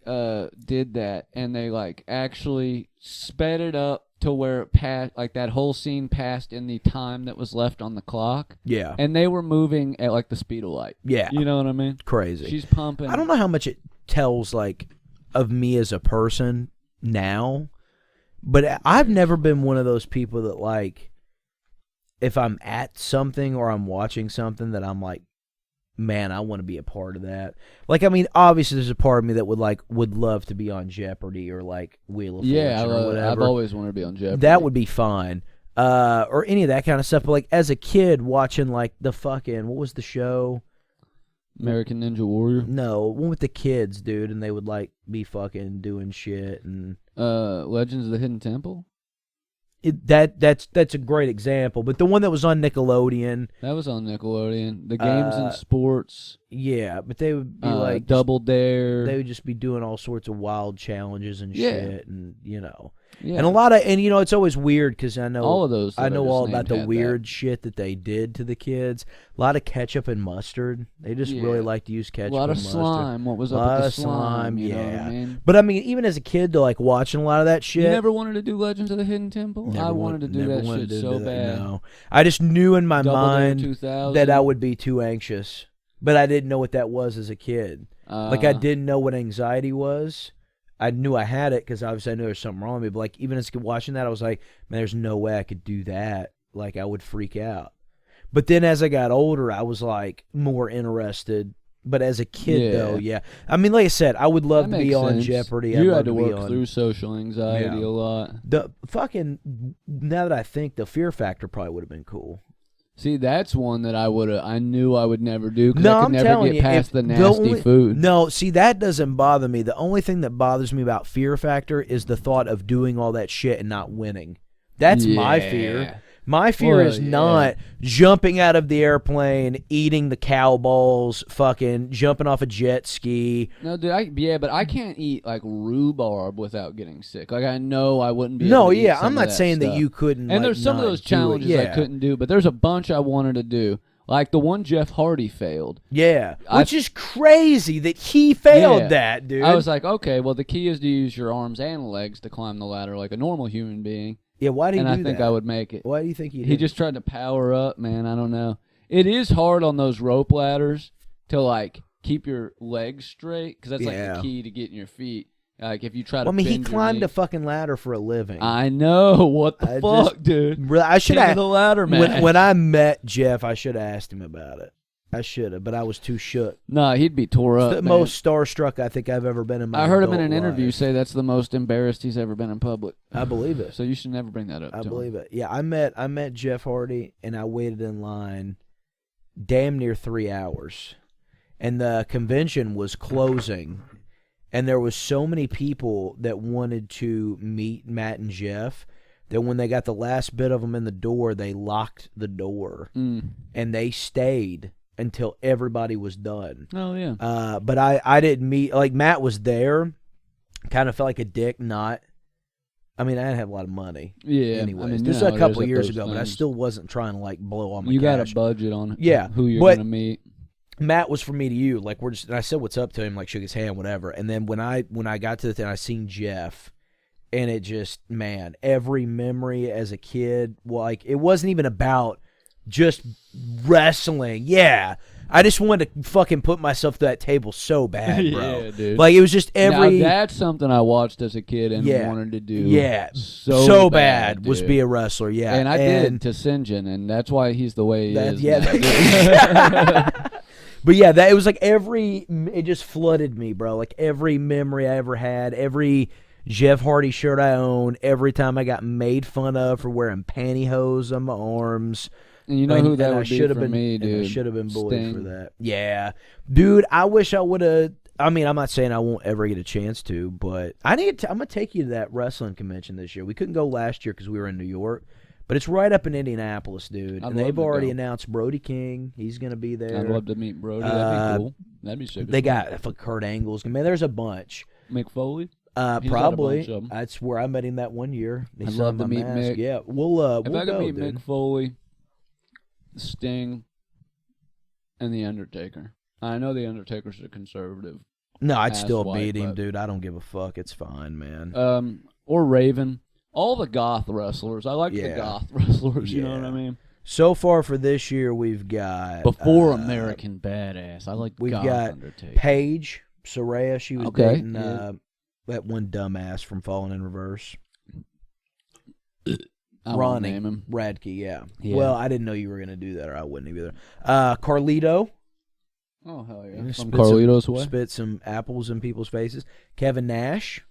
did that, and they like actually sped it up to where it passed, like that whole scene passed in the time that was left on the clock, Yeah, and they were moving at like the speed of light. yeah, You know what I mean? crazy. She's pumping. I don't know how much it tells like of me as a person now, but I've never been one of those people that like if I'm at something or I'm watching something that I'm like, man, I want to be a part of that. Like, I mean, obviously there's a part of me that would love to be on Jeopardy or like Wheel of Yeah, Fortune or whatever. I've always wanted to be on Jeopardy. That would be fine. Or any of that kind of stuff. But like as a kid watching like the fucking, what was the show? American Ninja Warrior. No, one with the kids, dude, and they would like be fucking doing shit and Legends of the Hidden Temple. that's a great example. But the one that was on Nickelodeon, That was on Nickelodeon. The games and sports. yeah, but they would be like Double Dare. They would just be doing all sorts of wild challenges and shit, and Yeah. and a lot of, and it's always weird because I know all of those. I know all about the had weird shit that they did to the kids. A lot of ketchup and mustard. They just really like to use ketchup. A lot and of mustard. slime. What was up with the slime? You know what yeah. I mean? But I mean, even as a kid, to like watching a lot of that shit. You never wanted to do Legends of the Hidden Temple? I wanted to do that shit so bad. No, I just knew in my mind 2000. that I would be too anxious, but I didn't know what that was as a kid. Like I didn't know what anxiety was. I knew I had it because obviously I knew there was something wrong with me. But like even as a kid watching that, I was like, man, there's no way I could do that. Like I would freak out. But then as I got older, I was like more interested. But as a kid, though, yeah. I mean, like I said, I would love to be on Jeopardy. You had to work through social anxiety a lot. The fucking, now that I think, the Fear Factor probably would have been cool. See, that's one that I knew I would never do because No, I could I'm never telling get you, past the nasty food. No, see, that doesn't bother me. The only thing that bothers me about Fear Factor is the thought of doing all that shit and not winning. That's my fear. My fear is not jumping out of the airplane, eating the cow balls, fucking jumping off a jet ski. No, dude, but I can't eat like rhubarb without getting sick. Like I know I wouldn't be able to eat some I'm not of that saying stuff. that you couldn't. And like, there's some of those challenges I couldn't do, but there's a bunch I wanted to do. Like the one Jeff Hardy failed. Yeah, which is crazy that he failed that, dude. I was like, okay, well the key is to use your arms and legs to climb the ladder like a normal human being. Yeah, why do you do that? And I think I would make it. Why do you think he just tried to power up, man. I don't know. It is hard on those rope ladders to like keep your legs straight because that's like the key to getting your feet. Like if you try to. I mean, he climbed a fucking ladder for a living. I know what the fuck, dude. I should have the ladder, man. When I met Jeff, I should have asked him about it. I should have, but I was too shook. No, he'd be tore up. It's the most starstruck I think I've ever been in my life. I heard him in an interview say that's the most embarrassed he's ever been in public. I believe it. So you should never bring that up. I believe it. Yeah, I met Jeff Hardy, and I waited in line damn near 3 hours, and the convention was closing, and there was so many people that wanted to meet Matt and Jeff that when they got the last bit of them in the door, they locked the door, and they stayed until everybody was done. Oh, yeah. But I didn't meet, like, Matt was there, kind of felt like a dick, not, I mean, I didn't have a lot of money. Yeah. Anyways, I mean, this is a couple of years ago, but I still wasn't trying to, like, blow all my cash. You got a budget on who you're going to meet. Matt was from me to you, like, and I said what's up to him, like, shook his hand, whatever, and then when I got to the thing, I seen Jeff, and it just, man, every memory as a kid, like, it wasn't even about just wrestling. Yeah. I just wanted to fucking put myself through that table so bad, bro. Yeah, dude. Like, it was just every... Now, that's something I watched as a kid and wanted to do. Yeah. So bad was dude. be a wrestler, yeah. And I did to Sinjin, and that's why he's the way he is. Yeah. But yeah, it was like it just flooded me, bro. Like every memory I ever had, every Jeff Hardy shirt I own, every time I got made fun of for wearing pantyhose on my arms... And you know who that would be for me, dude? I should have been bullied Sting. for that. Yeah. Dude, I wish I would have... I mean, I'm not saying I won't ever get a chance to, but I'm going to take you to that wrestling convention this year. We couldn't go last year because we were in New York, but it's right up in Indianapolis, dude. And they've already announced Brody King. He's going to be there. I'd love to meet Brody. That'd be cool. That'd be super. They got Kurt Angle's. Man, there's a bunch. Mick Foley? Probably. That's where I met him that one year. I'd love to meet Mick. Yeah, we'll if I could meet dude. Mick Foley, Sting, and The Undertaker. I know The Undertaker's a conservative. No, I'd still beat him, dude. I don't give a fuck. It's fine, man. Or Raven. All the goth wrestlers. I like the goth wrestlers, you know what I mean? So far for this year, we've got... Before American Badass. I like we've goth got Undertaker. Paige, Saraya. She was dating that one dumbass from Falling in Reverse. Ronnie name him. Radke, yeah. Well, I didn't know you were going to do that, or I wouldn't have either. Carlito. Oh, hell yeah. From Carlito's way. Spit some apples in people's faces. Kevin Nash.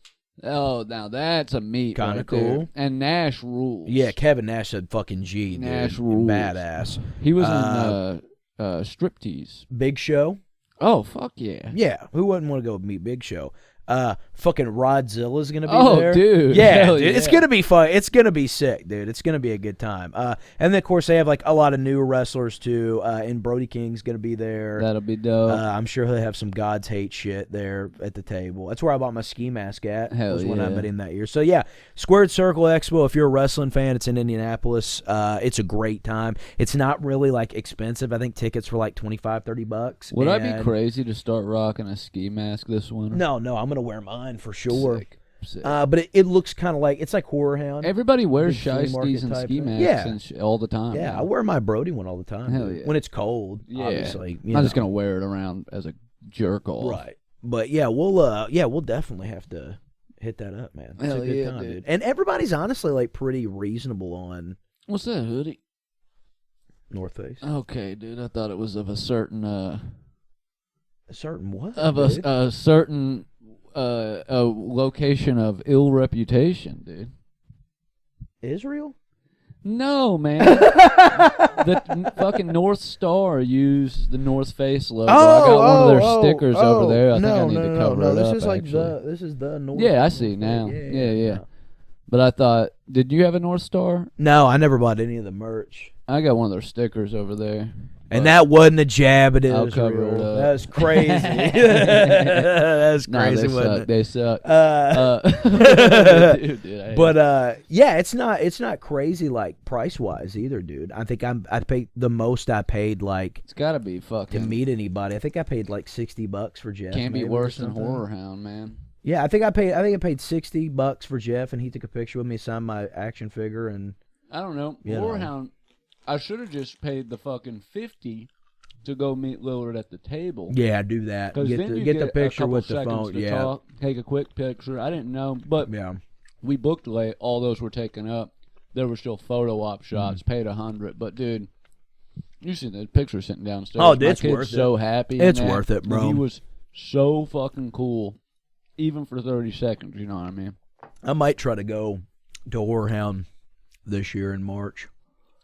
Oh, now that's a meat. Kind of cool. There. And Nash rules. Yeah, Kevin Nash said fucking G, dude. Nash rules. Badass. He was in Striptease. Big Show. Oh, fuck yeah. Yeah, who wouldn't want to go meet Big Show? Fucking Rodzilla's gonna be Oh, there. dude. Yeah, Hell dude. yeah. It's gonna be fun. It's gonna be sick, dude. It's gonna be a good time. And then of course they have like a lot of new wrestlers too. And Brody King's gonna be there. That'll be dope. I'm sure he'll have some God's hate shit there at the table. That's where I bought my ski mask at. Hell was when I yeah. met him that year. So yeah, Squared Circle Expo. If you're a wrestling fan, it's in Indianapolis. It's a great time. It's not really like expensive. I think tickets were like $25-$30. Would I be crazy to start rocking a ski mask this winter? No, I'm gonna wear mine for sure. Sick. But it looks kind of like it's like Horror Hound. Everybody wears Big flea market shiesties and type ski thing. masks all the time. Yeah, man. I wear my Brody one all the time. Hell dude. yeah. When it's cold, Yeah. obviously. I'm just gonna wear it around as a jerk off. Right. But yeah, we'll definitely have to hit that up, man. It's Hell a good yeah, time, dude. And everybody's honestly like pretty reasonable on What's that hoodie? North Face. Okay, dude. I thought it was of a certain A certain what? of dude? a certain a location of ill reputation, dude. Israel? No, man. The fucking North Star used the North Face logo. I got one of their stickers over there. I think I need to cover it This up. is like actually. this is the North. Yeah, I see now. Yeah. But I thought, did you have a North Star? No, I never bought any of the merch. I got one of their stickers over there. And that wasn't a jab at Israel. I'll cover it up. That's crazy. That's No, crazy, they wasn't suck. it? They suck. Dude, I hate But yeah, it's not crazy like price wise either, dude. I think I paid the most I paid like it's got to be to fucking. meet anybody. I think I paid like $60 for Jeff. Can't be maybe, worse or than something. Horror Hound, man. Yeah, I think I paid $60 for Jeff, and he took a picture with me, signed my action figure, and I don't know. You Horror know. Hound. I should have just paid the fucking $50 to go meet Lillard at the table. yeah, do that. Because then you Get the a picture couple with the seconds phone. to Yeah, talk, take a quick picture. I didn't know, but yeah. we booked late. All those were taken up. There were still photo op shots. Paid $100, but dude, you see the picture sitting downstairs. Oh, dude, My it's kid's worth it. so happy. It's in that, worth it, and bro. He was so fucking cool, even for 30 seconds. You know what I mean? I might try to go to Horror Hound this year in March.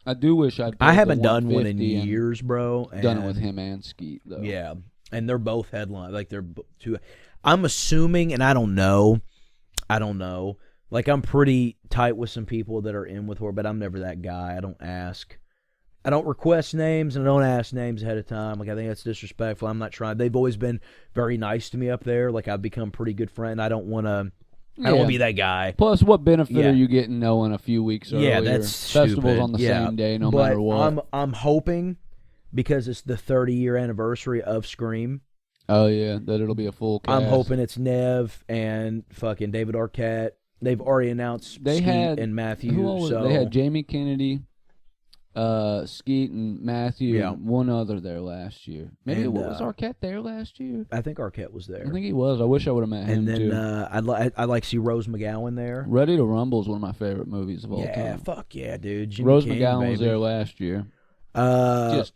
I do wish I'd. I haven't done one in 150 and years, bro. Done it and- with him and Skeet though. Yeah, and they're both headline. Like they're two. I'm assuming, and I don't know. Like I'm pretty tight with some people that are in with horror, but I'm never that guy. I don't ask. I don't request names and I don't ask names ahead of time. Like I think that's disrespectful. I'm not trying. They've always been very nice to me up there. Like I've become a pretty good friend. I don't want to. I don't want to be that guy. Plus, what benefit Yeah. are you getting knowing a few weeks earlier? Yeah, that's Festivals stupid. on the Yeah, same day, no but matter what. I'm hoping because it's the 30-year anniversary of Scream. Oh yeah, that it'll be a full cast. I'm hoping it's Nev and fucking David Arquette. They've already announced They Skeet had and Matthew. Who all was, so they had Jamie Kennedy, Skeet and Matthew, Yeah. and one other there last year. Maybe And, was Arquette there last year? I think Arquette was there. I think he was. I wish I would have met him And then too. I'd like to see Rose McGowan there. Ready to Rumble is one of my favorite movies of all Yeah, time. fuck yeah, dude. Jimmy Rose King, McGowan was baby. there last year. Just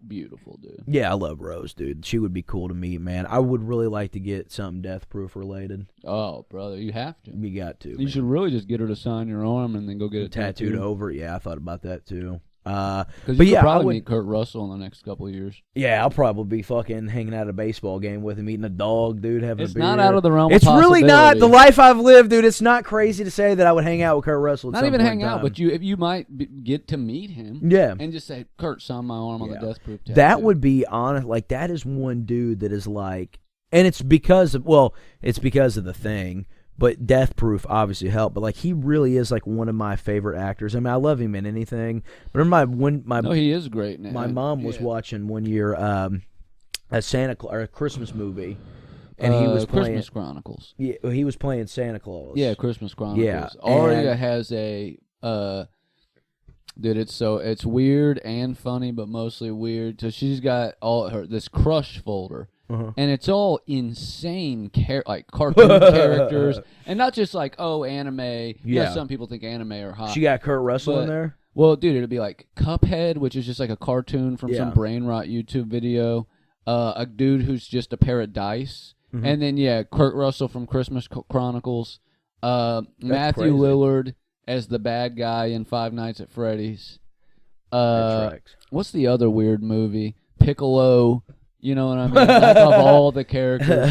beautiful, dude. Yeah, I love Rose, dude. She would be cool to meet, man. I would really like to get something Death Proof related. Oh, brother, you have to. You got to. You man. should really just get her to sign your arm and then go get it Tattooed over. Yeah, I thought about that too. Because But you yeah, could I probably would- meet Kurt Russell in the next couple of years. Yeah, I'll probably be fucking hanging out at a baseball game with him, eating a dog, dude, having It's a beer. not out of the realm. It's of really not possibility. the life I've lived, dude. It's not crazy to say that I would hang out with Kurt Russell. At Not some even point hang in out, time. but you might get to meet him. Yeah, And just say, Kurt, sign my arm on the Yeah. Death Proof tattoo. that would be honest. Like that is one dude that is like, and it's because of the thing. But Death Proof obviously helped. But like he really is like one of my favorite actors. I mean, I love him in anything. But remember No, he is great now. my mom was Yeah. watching one year a Santa Claus or a Christmas movie, and he was playing. Christmas Chronicles. Yeah, he was playing Santa Claus. Yeah, Christmas Chronicles. Yeah, Aria and- has a dude, it's weird and funny, but mostly weird. So she's got all this crush folder. Uh-huh. And it's all insane, like cartoon characters, and not just like anime. You know, Yeah. some people think anime are hot. She got Kurt Russell But- in there. Well, dude, it'll be like Cuphead, which is just like a cartoon from Yeah. some brain rot YouTube video. A dude who's just a pair of dice, Mhm. and then Kurt Russell from Christmas Chronicles. Matthew crazy. Lillard as the bad guy in Five Nights at Freddy's. That tracks. What's the other weird movie? Piccolo You know what I mean? Like of all the characters.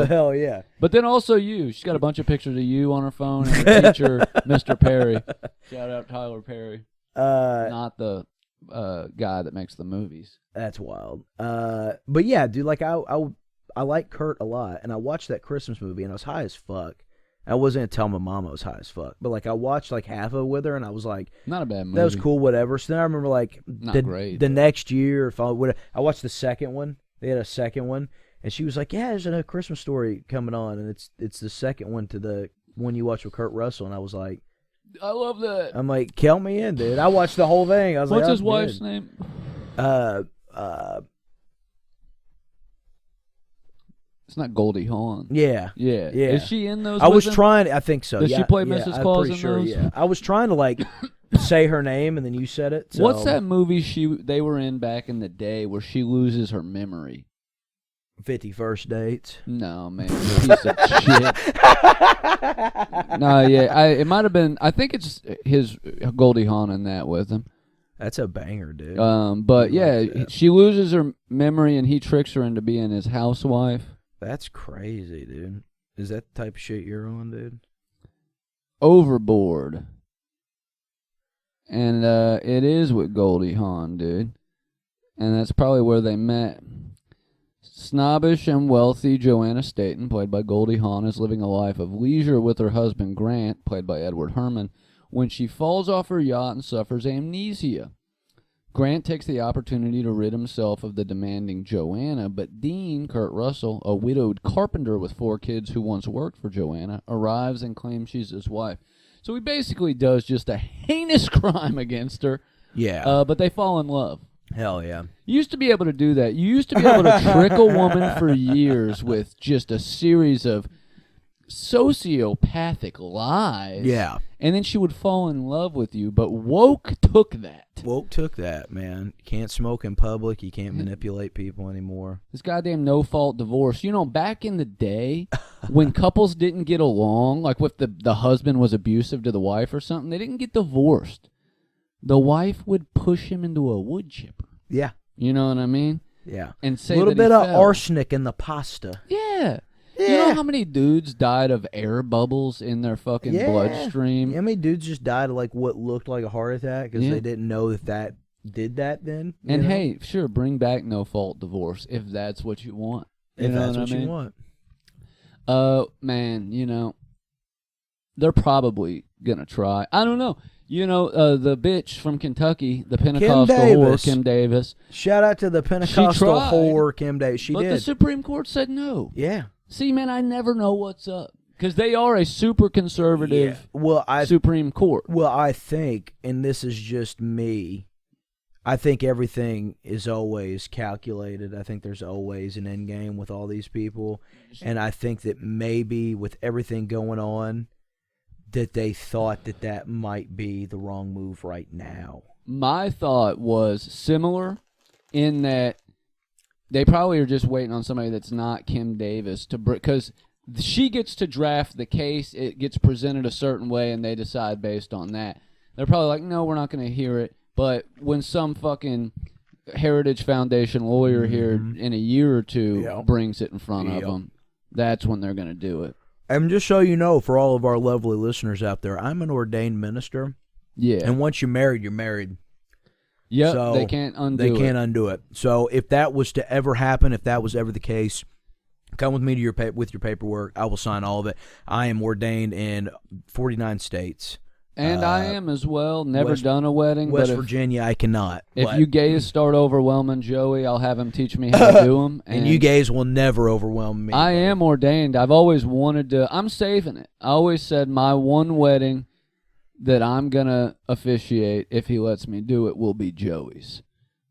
Hell yeah. But then also you. She's got a bunch of pictures of you on her phone and her teacher, Mr. Perry. Shout out Tyler Perry. Not the guy that makes the movies. That's wild. But yeah, dude, like I like Kurt a lot, and I watched that Christmas movie, and I was high as fuck. I wasn't gonna tell my mom I was high as fuck, but like I watched like half of it with her, and I was like, not a bad movie. That was cool, whatever. So then I remember like the next year, if I watched the second one. They had a second one, and she was like, "Yeah, there's a Christmas Story coming on, and it's the second one to the one you watched with Kurt Russell." And I was like, "I love that." I'm like, "Count me in, dude." I watched the whole thing. I was What's like, his wife's name? It's not Goldie Hawn. Yeah. Is she in those? I was trying. I think so. Does she play Mrs. Claus in sure, those? Yeah. I was trying to like say her name, and then you said it. So. What's that movie they were in back in the day where she loses her memory? 50 First Dates. No, man, piece of shit. No, yeah, it might have been. I think it's his Goldie Hawn in that with him. That's a banger, dude. But yeah, she loses her memory, and he tricks her into being his housewife. That's crazy, dude. Is that the type of shit you're on, dude? Overboard. And it is with Goldie Hawn, dude. And that's probably where they met. Snobbish and wealthy Joanna Staten, played by Goldie Hawn, is living a life of leisure with her husband Grant, played by Edward Herrmann, when she falls off her yacht and suffers amnesia. Grant takes the opportunity to rid himself of the demanding Joanna, but Dean, Kurt Russell, a widowed carpenter with 4 kids who once worked for Joanna, arrives and claims she's his wife. So he basically does just a heinous crime against her. Yeah. But they fall in love. Hell yeah. You used to be able to do that. You used to be able to trick a woman for years with just a series of sociopathic lies. Yeah. And then she would fall in love with you, but woke took that. Woke took that, man. You can't smoke in public. You can't manipulate people anymore. This goddamn no-fault divorce. You know, back in the day, when couples didn't get along, like if the husband was abusive to the wife or something, they didn't get divorced. The wife would push him into a wood chipper. Yeah. You know what I mean? Yeah. And say a little that bit of fell. arsenic in the pasta. Yeah. You know how many dudes died of air bubbles in their fucking bloodstream? How many dudes just died of like what looked like a heart attack because they didn't know that did that then? And hey, sure, bring back no-fault divorce if that's what you want. If that's what you want. Man, you know, they're probably going to try. I don't know. You know, the bitch from Kentucky, the Pentecostal whore, Kim Davis. Shout out to the Pentecostal whore, Kim Davis. She did. But the Supreme Court said no. Yeah. See, man, I never know what's up. Because they are a super conservative Supreme Court. Well, I think, and this is just me, I think everything is always calculated. I think there's always an end game with all these people. And I think that maybe with everything going on, that they thought that might be the wrong move right now. My thought was similar in that they probably are just waiting on somebody that's not Kim Davis to because she gets to draft the case. It gets presented a certain way, and they decide based on that. They're probably like, no, we're not going to hear it. But when some fucking Heritage Foundation lawyer here in a year or two brings it in front of them, that's when they're going to do it. And just so you know, for all of our lovely listeners out there, I'm an ordained minister. Yeah. And once you're married, you're married. Yep, so they can't undo it. They can't undo it. So if that was to ever happen, if that was ever the case, come with me to with your paperwork. I will sign all of it. I am ordained in 49 states. And I am as well. Never done a wedding. West Virginia, I cannot. If you gays start overwhelming Joey, I'll have him teach me how to do them. And you gays will never overwhelm me. I am ordained. I've always wanted to. I'm saving it. I always said my one wedding that I'm going to officiate, if he lets me do it, will be Joey's.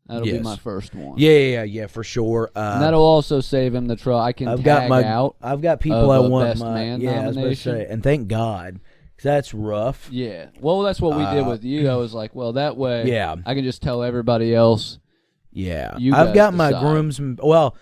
That'll be my first one. Yeah, for sure. And that'll also save him the trouble. I can I've tag got out. I've got people I want best man nomination. I was about to say, and thank God. That's rough. Yeah. Well, that's what we did with you. I was like, well, that way I can just tell everybody else. Yeah. I've got my groomsmen. Well,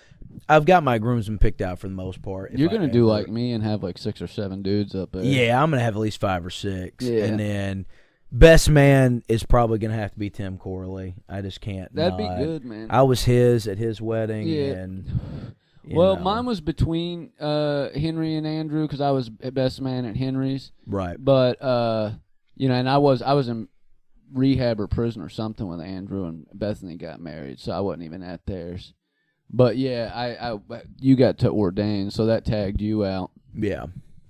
I've got my groomsmen picked out for the most part. You're going to do like me and have like 6 or 7 dudes up there. Yeah, I'm going to have at least 5 or 6. Yeah. And then Best man is probably gonna have to be Tim Corley. I just can't. That'd not. be good, man. I was at his wedding, Yeah. and well, mine was between Henry and Andrew because I was best man at Henry's. right. But and I was in rehab or prison or something when Andrew and Bethany got married, so I wasn't even at theirs. But yeah, you got to ordain, so that tagged you out. Yeah.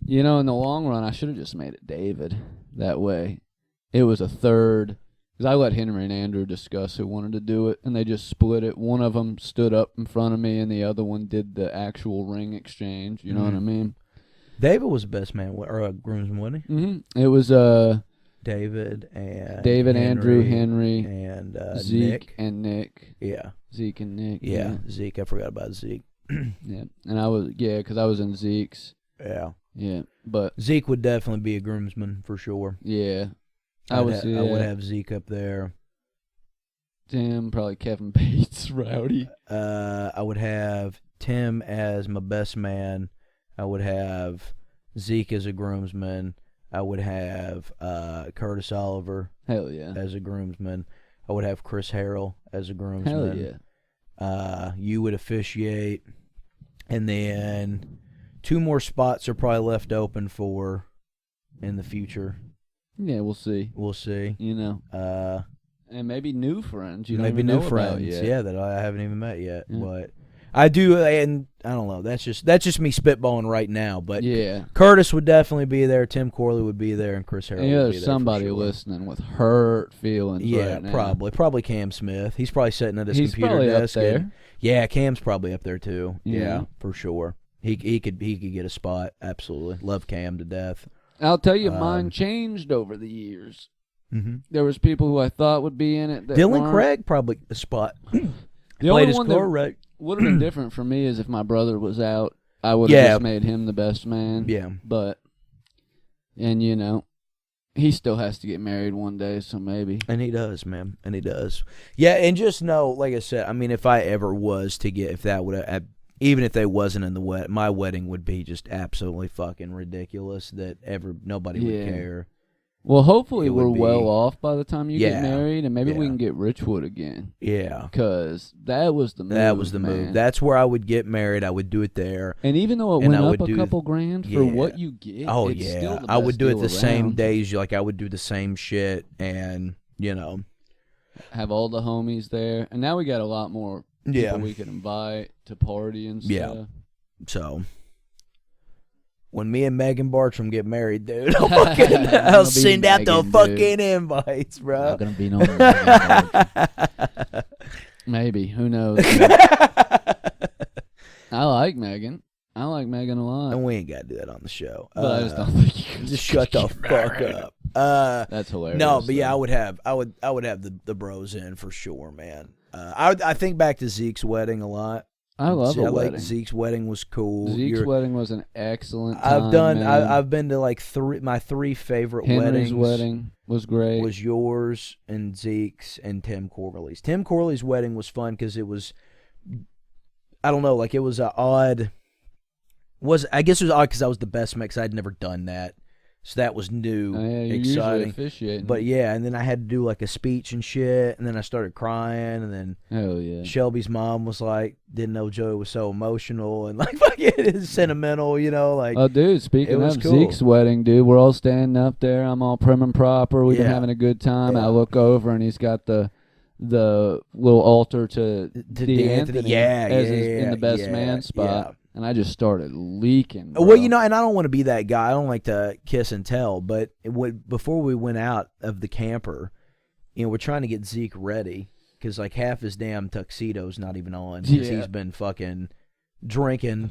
In the long run, I should have just made it David. That way, it was a third. Because I let Henry and Andrew discuss who wanted to do it, and they just split it. One of them stood up in front of me, and the other one did the actual ring exchange. You know what I mean? David was best man or a groomsman, wasn't he? Mm-hmm. It was David, Andrew, Henry, and Zeke Nick. and Nick. Yeah. Zeke and Nick. Yeah, Zeke. I forgot about Zeke. Yeah, and I was because I was in Zeke's. Yeah. Yeah, but Zeke would definitely be a groomsman for sure. Yeah. I would have Zeke up there. Tim, probably Kevin Bates, Rowdy. I would have Tim as my best man. I would have Zeke as a groomsman. I would have Curtis Oliver Hell yeah. as a groomsman. I would have Chris Harrell as a groomsman. Hell yeah. You would officiate. And then 2 more spots are probably left open for in the future. Yeah, we'll see. We'll see. And maybe new friends. You don't maybe even new know friends. about yet. Yeah, that I haven't even met yet. Yeah. But I do, and I don't know. That's just me spitballing right now. But yeah, Curtis would definitely be there. Tim Corley would be there, and Chris Harrell would be there. There's somebody for sure. listening with hurt feelings. Yeah, right now. probably Cam Smith. He's probably sitting at his computer probably desk. up there. Yeah, Cam's probably up there too. Yeah. Yeah, for sure. He could get a spot. Absolutely, love Cam to death. I'll tell you, mine changed over the years. Mm-hmm. There was people who I thought would be in it. That Dylan weren't. Craig probably a spot. The Played only his one that correct. would have been different for me is if my brother was out. I would have just made him the best man. Yeah. But, and he still has to get married one day, so maybe. And he does, man. And he does. Yeah, and just know, like I said, I mean, if I ever was to get, if that would have, even if they wasn't in the wedding, my wedding would be just absolutely fucking ridiculous that nobody would care. Well, hopefully we're well off by the time you get Yeah. married, and maybe we Yeah. can get Richwood again. Yeah. Because that was the move. That was the man. move. That's where I would get married. I would do it there. And even though it And went I up would a do- couple grand for Yeah. what you get, Oh, it's yeah. still the I would best do it deal the same around. days. Like, I would do the same shit and, Have all the homies there. And now we got a lot more people we can invite to party and stuff. Yeah. So, when me and Megan Bartram get married, dude, I'll send out the Megan, fucking invites, bro. Not going to be no Maybe. Who knows? I like Megan. I like Megan a lot. And we ain't got to do that on the show. But I just don't think you can Just shut the fuck up. That's hilarious. No, but yeah, I would have the bros in for sure, man. I think back to Zeke's wedding a lot. I love a I wedding. like Zeke's wedding was cool. Zeke's wedding was an excellent time, I've been to like my 3 favorite Henry's weddings. wedding was great. Was yours and Zeke's and Tim Corley's. Tim Corley's wedding was fun because it was, I don't know, like it was an odd. I guess it was odd because I was the best man because I'd never done that. So that was new, yeah, you're usually exciting. officiating. But yeah, and then I had to do like a speech and shit, and then I started crying, and then hell yeah, Shelby's mom was like, didn't know Joey was so emotional and like fucking sentimental, like. Oh, dude, speaking of cool. Zeke's wedding, dude, we're all standing up there. I'm all prim and proper. We've been Yeah. having a good time. Yeah. I look over, and he's got the little altar to D'Anthony in the best man spot. Yeah. And I just started leaking. Bro. Well, and I don't want to be that guy. I don't like to kiss and tell. But before we went out of the camper, we're trying to get Zeke ready because like half his damn tuxedo's not even on because he's been fucking drinking.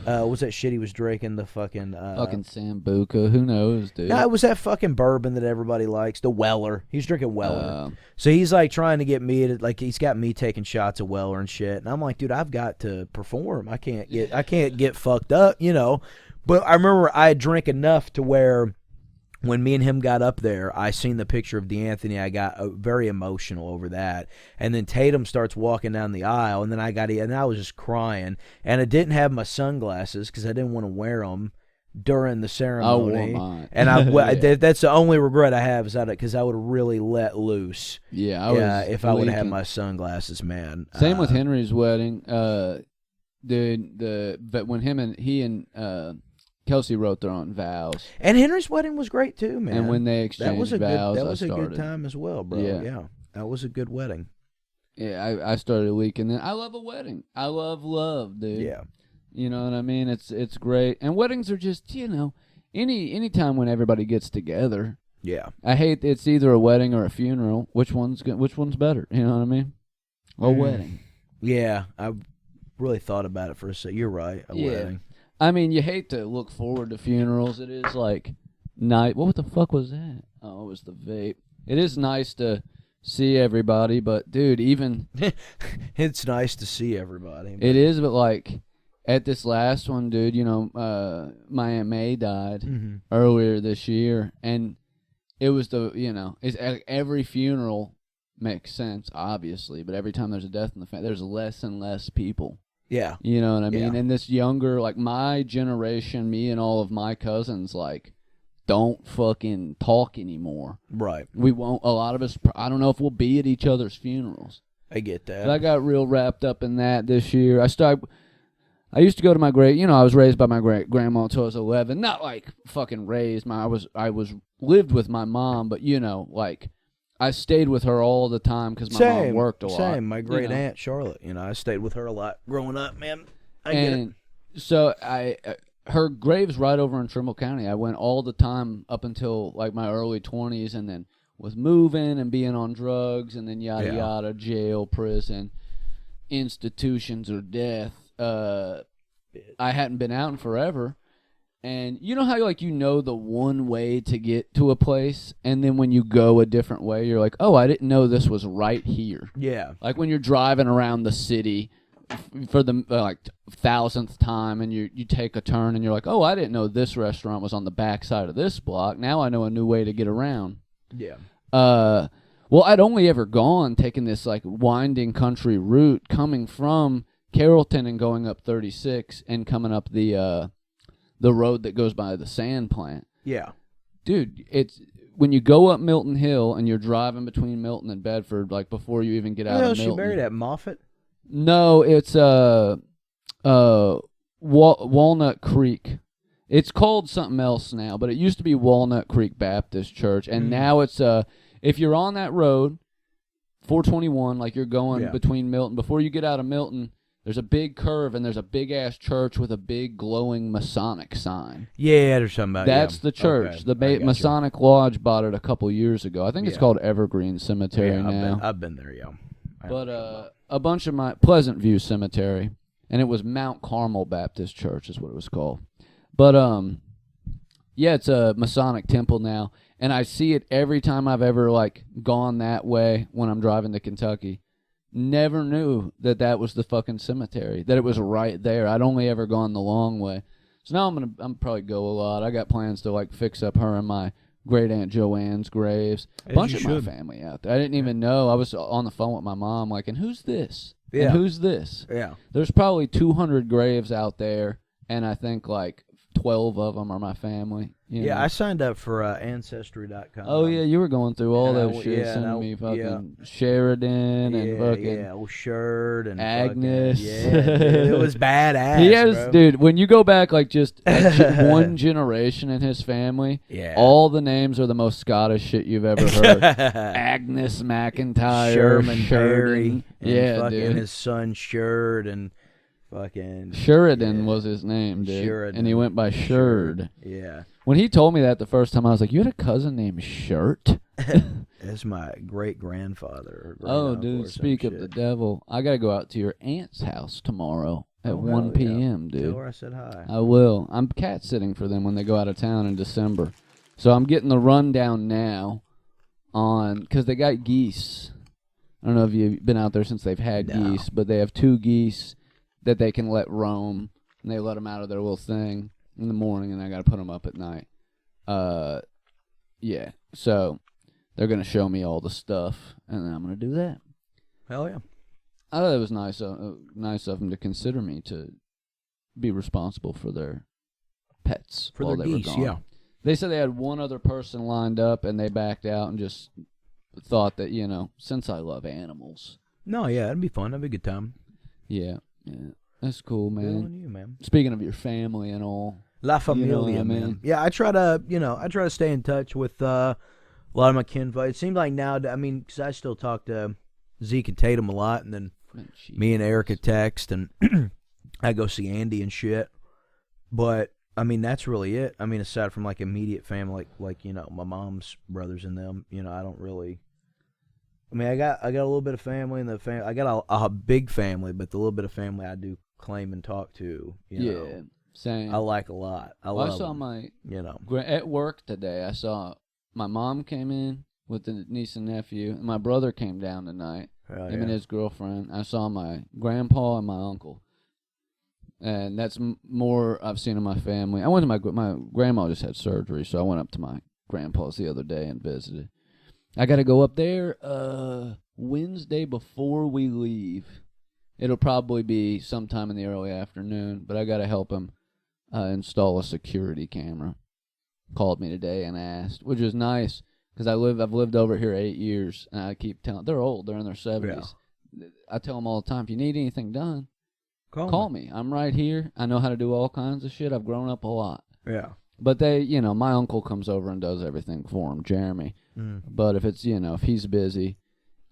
What's that shit he was drinking? The fucking Sambuca. Who knows, dude? No, it was that fucking bourbon that everybody likes, the Weller. He's drinking Weller. So he's like trying to get me to he's got me taking shots of Weller and shit. And I'm like, dude, I've got to perform. I can't get fucked up, But I remember I drank enough to where when me and him got up there, I seen the picture of D'Anthony. I got very emotional over that. And then Tatum starts walking down the aisle, and then I was just crying. And I didn't have my sunglasses because I didn't want to wear them. during the ceremony. I wore mine. And that's the only regret I have is because I would have really let loose. Yeah, if I would have had my sunglasses, man. Same with Henry's wedding. But when he and Kelsey wrote their own vows. And Henry's wedding was great too, man. And when they exchanged vows, that was a good time as well, bro. Yeah. That was a good wedding. Yeah, I started leaking. Then I love a wedding. I love, dude. Yeah. You know what I mean? It's great. And weddings are just, any time when everybody gets together. Yeah. I hate it's either a wedding or a funeral. Which one's better? You know what I mean? A wedding. Yeah, I really thought about it for a second. You're right. A wedding. I mean, you hate to look forward to funerals. It is like night. What the fuck was that? Oh, it was the vape. It is nice to see everybody, but dude, even it's nice to see everybody. It is, but like at this last one, dude, my Aunt May died earlier this year, and it was it's every funeral makes sense, obviously, but every time there's a death in the family, there's less and less people. Yeah. You know what I mean? Yeah. And this younger, like my generation, me and all of my cousins, like, don't fucking talk anymore. Right. We won't, a lot of us, I don't know if we'll be at each other's funerals. I get that. But I got real wrapped up in that this year. I used to go to my I was raised by my great grandma until I was 11. Not like fucking raised. I was lived with my mom, but like, I stayed with her all the time because my mom worked a lot. Same. My great aunt Charlotte. I stayed with her a lot growing up, man. I get it. So her grave's right over in Trimble County. I went all the time up until like my early 20s, and then was moving and being on drugs, and then yada yada, jail, prison, institutions, or death. I hadn't been out in forever. And you know how the one way to get to a place, and then when you go a different way, you're like, oh, I didn't know this was right here. Yeah. Like when you're driving around the city for the 1,000th time, and you take a turn, and you're like, oh, I didn't know this restaurant was on the back side of this block. Now I know a new way to get around. Yeah. Well, I'd only ever taken this like winding country route coming from Carrollton and going up 36 and coming up the road that goes by the sand plant. Yeah. Dude, it's when you go up Milton Hill and you're driving between Milton and Bedford, like before you even get out of Milton. She buried at Moffett? No, it's Walnut Creek. It's called something else now, but it used to be Walnut Creek Baptist Church, and now it's if you're on that road, 421, like you're going between Milton, before you get out of Milton, there's a big curve, and there's a big-ass church with a big glowing Masonic sign. Yeah, there's something about That's the church. Okay. The Masonic Lodge bought it a couple years ago. I think it's called Evergreen Cemetery now. I've been there, But a bunch of my Pleasant View Cemetery, and it was Mount Carmel Baptist Church is what it was called. But it's a Masonic temple now, and I see it every time I've ever gone that way when I'm driving to Kentucky. Never knew that was the fucking cemetery, that it was right there. I'd only ever gone the long way. So now I'm probably go a lot. I got plans to fix up her and my great aunt Joanne's graves. A bunch of my family out there. I didn't even know. I was on the phone with my mom and who's this? Yeah. And who's this? Yeah. There's probably 200 graves out there, and I think 12 of them are my family. I signed up for Ancestry.com. Oh, yeah, you were going through all that shit, sending me fucking Sheridan and fucking Shirt and Agnes. Fucking, it was badass, bro. Dude, when you go back just one generation in his family, all the names are the most Scottish shit you've ever heard. Agnes McIntyre, Sherman Perry, and dude. his son Shirt and fucking Sheridan was his name, dude. Sheridan. And he went by Sherd. Yeah. When he told me that the first time, I was like, you had a cousin named Shirt? That's my great-grandfather. Oh, dude, speak of the devil. I got to go out to your aunt's house tomorrow at 1 p.m., dude. Tell her I said hi. I will. I'm cat-sitting for them when they go out of town in December. So I'm getting the rundown now because they got geese. I don't know if you've been out there since they've had geese, but they have 2 geese that they can let roam, and they let them out of their little thing in the morning, and I got to put them up at night. So they're going to show me all the stuff, and then I'm going to do that. Hell yeah. I thought it was nice of them to consider me to be responsible for their pets. guests For while their they were geese, gone. yeah. They said they had one other person lined up, and they backed out and just thought that, since I love animals. No, yeah, it'd be fun. That'd be a good time. Yeah. That's cool, Good man. on you, man. Speaking of your family and all. La Familia, man. Yeah, I try to stay in touch with a lot of my kinfolk. It seems like now, because I still talk to Zeke and Tatum a lot, and then me and Erica text, and I go see Andy and shit. But that's really it. Aside from like immediate family, like my mom's brothers and them, I don't really. I got a little bit of family in the family. I got a big family, but the little bit of family I do claim and talk to, same. I like a lot. I saw them, my at work today. I saw my mom came in with the niece and nephew, and my brother came down tonight. Him and his girlfriend. I saw my grandpa and my uncle, and that's more I've seen in my family. I went to my grandma just had surgery, so I went up to my grandpa's the other day and visited. I got to go up there Wednesday before we leave. It'll probably be sometime in the early afternoon, but I got to help him install a security camera. Called me today and asked, which is nice because I've lived over here 8 years, and I keep telling they're old, they're in their 70s. Yeah. I tell them all the time, if you need anything done, call me. I'm right here. I know how to do all kinds of shit. I've grown up a lot. Yeah. But my uncle comes over and does everything for him, Jeremy. But if it's, if he's busy,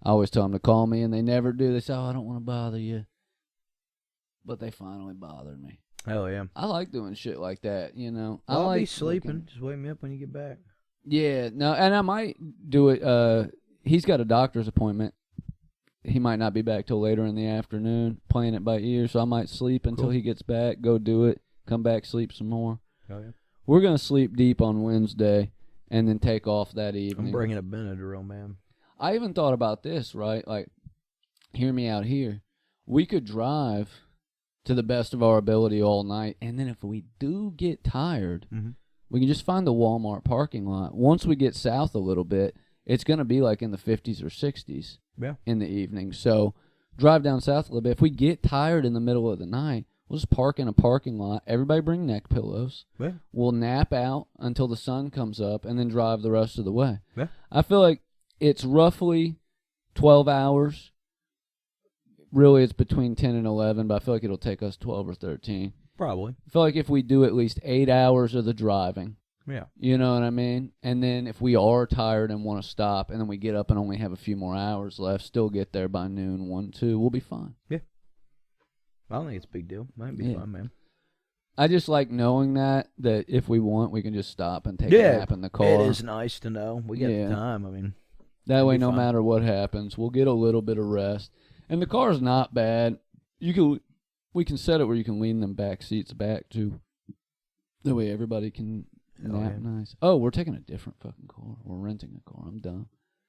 I always tell him to call me, and they never do. They say, I don't want to bother you. But they finally bothered me. Hell yeah. I like doing shit like that, I'll be sleeping. Just wake me up when you get back. Yeah, no, and I might do it. He's got a doctor's appointment. He might not be back till later in the afternoon, playing it by ear, so I might sleep until he gets back, go do it, come back, sleep some more. Oh, yeah. We're going to sleep deep on Wednesday and then take off that evening. I'm bringing a Benadryl, man. I even thought about this, right? Like, hear me out here. We could drive to the best of our ability all night, and then if we do get tired, we can just find the Walmart parking lot. Once we get south a little bit, it's going to be like in the 50s or 60s in the evening. So drive down south a little bit. If we get tired in the middle of the night, we'll just park in a parking lot. Everybody bring neck pillows. Yeah. We'll nap out until the sun comes up and then drive the rest of the way. Yeah. I feel like it's roughly 12 hours. Really, it's between 10 and 11, but I feel like it'll take us 12 or 13. Probably. I feel like if we do at least 8 hours of the driving. Yeah. You know what I mean? And then if we are tired and want to stop, and then we get up and only have a few more hours left, still get there by noon, 1, 2, we'll be fine. Yeah. I don't think it's a big deal. Might be fun, man. I just like knowing that if we want, we can just stop and take a nap in the car. It is nice to know. We got the time. That way, no matter what happens, we'll get a little bit of rest. And the car's not bad. We can set it where you can lean them back seats back, too. That way everybody can nap nice. Oh, we're taking a different fucking car. We're renting a car. I'm dumb.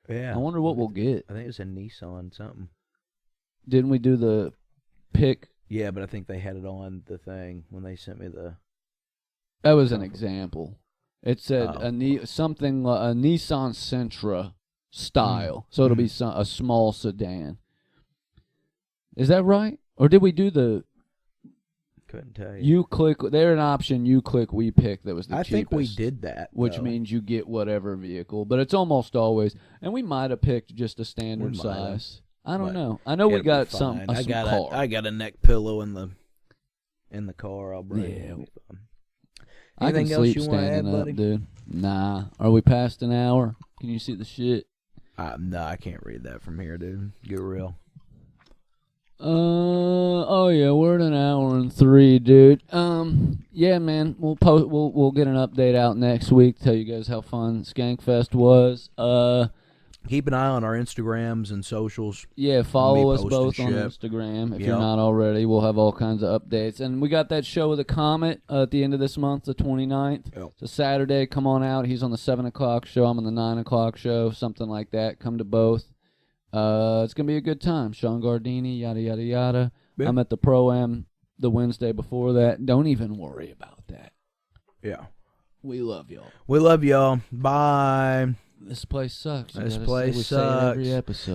Yeah. I wonder what we'll get. I think it's a Nissan something. Didn't we do the pick? Yeah, but I think they had it on the thing when they sent me the... That was an example. It said a Nissan Sentra style. So it'll be a small sedan. Is that right? Or did we do the... Couldn't tell you. You click... They're an option. You click, we pick. That was the cheapest. I think we did that. Which means you get whatever vehicle. But it's almost always... And we might have picked just a standard size. I don't know. I know we got some car. I got a neck pillow in the car. I'll bring it. I can sleep standing up, dude. Nah. Are we past an hour? Can you see the shit? No, I can't read that from here, dude. Get real. Oh yeah, we're at an hour and 3, dude. Yeah, man, we'll get an update out next week. Tell you guys how fun Skankfest was. Keep an eye on our Instagrams and socials. Yeah, follow us both on Instagram if you're not already. We'll have all kinds of updates. And we got that show with the Comet at the end of this month, the 29th. Yep. It's a Saturday. Come on out. He's on the 7 o'clock show. I'm on the 9 o'clock show, something like that. Come to both. It's going to be a good time. Sean Gardini, yada, yada, yada. Yeah. I'm at the Pro-Am the Wednesday before that. Don't even worry about that. Yeah. We love y'all. We love y'all. Bye. This place sucks. This place sucks. Say it every episode.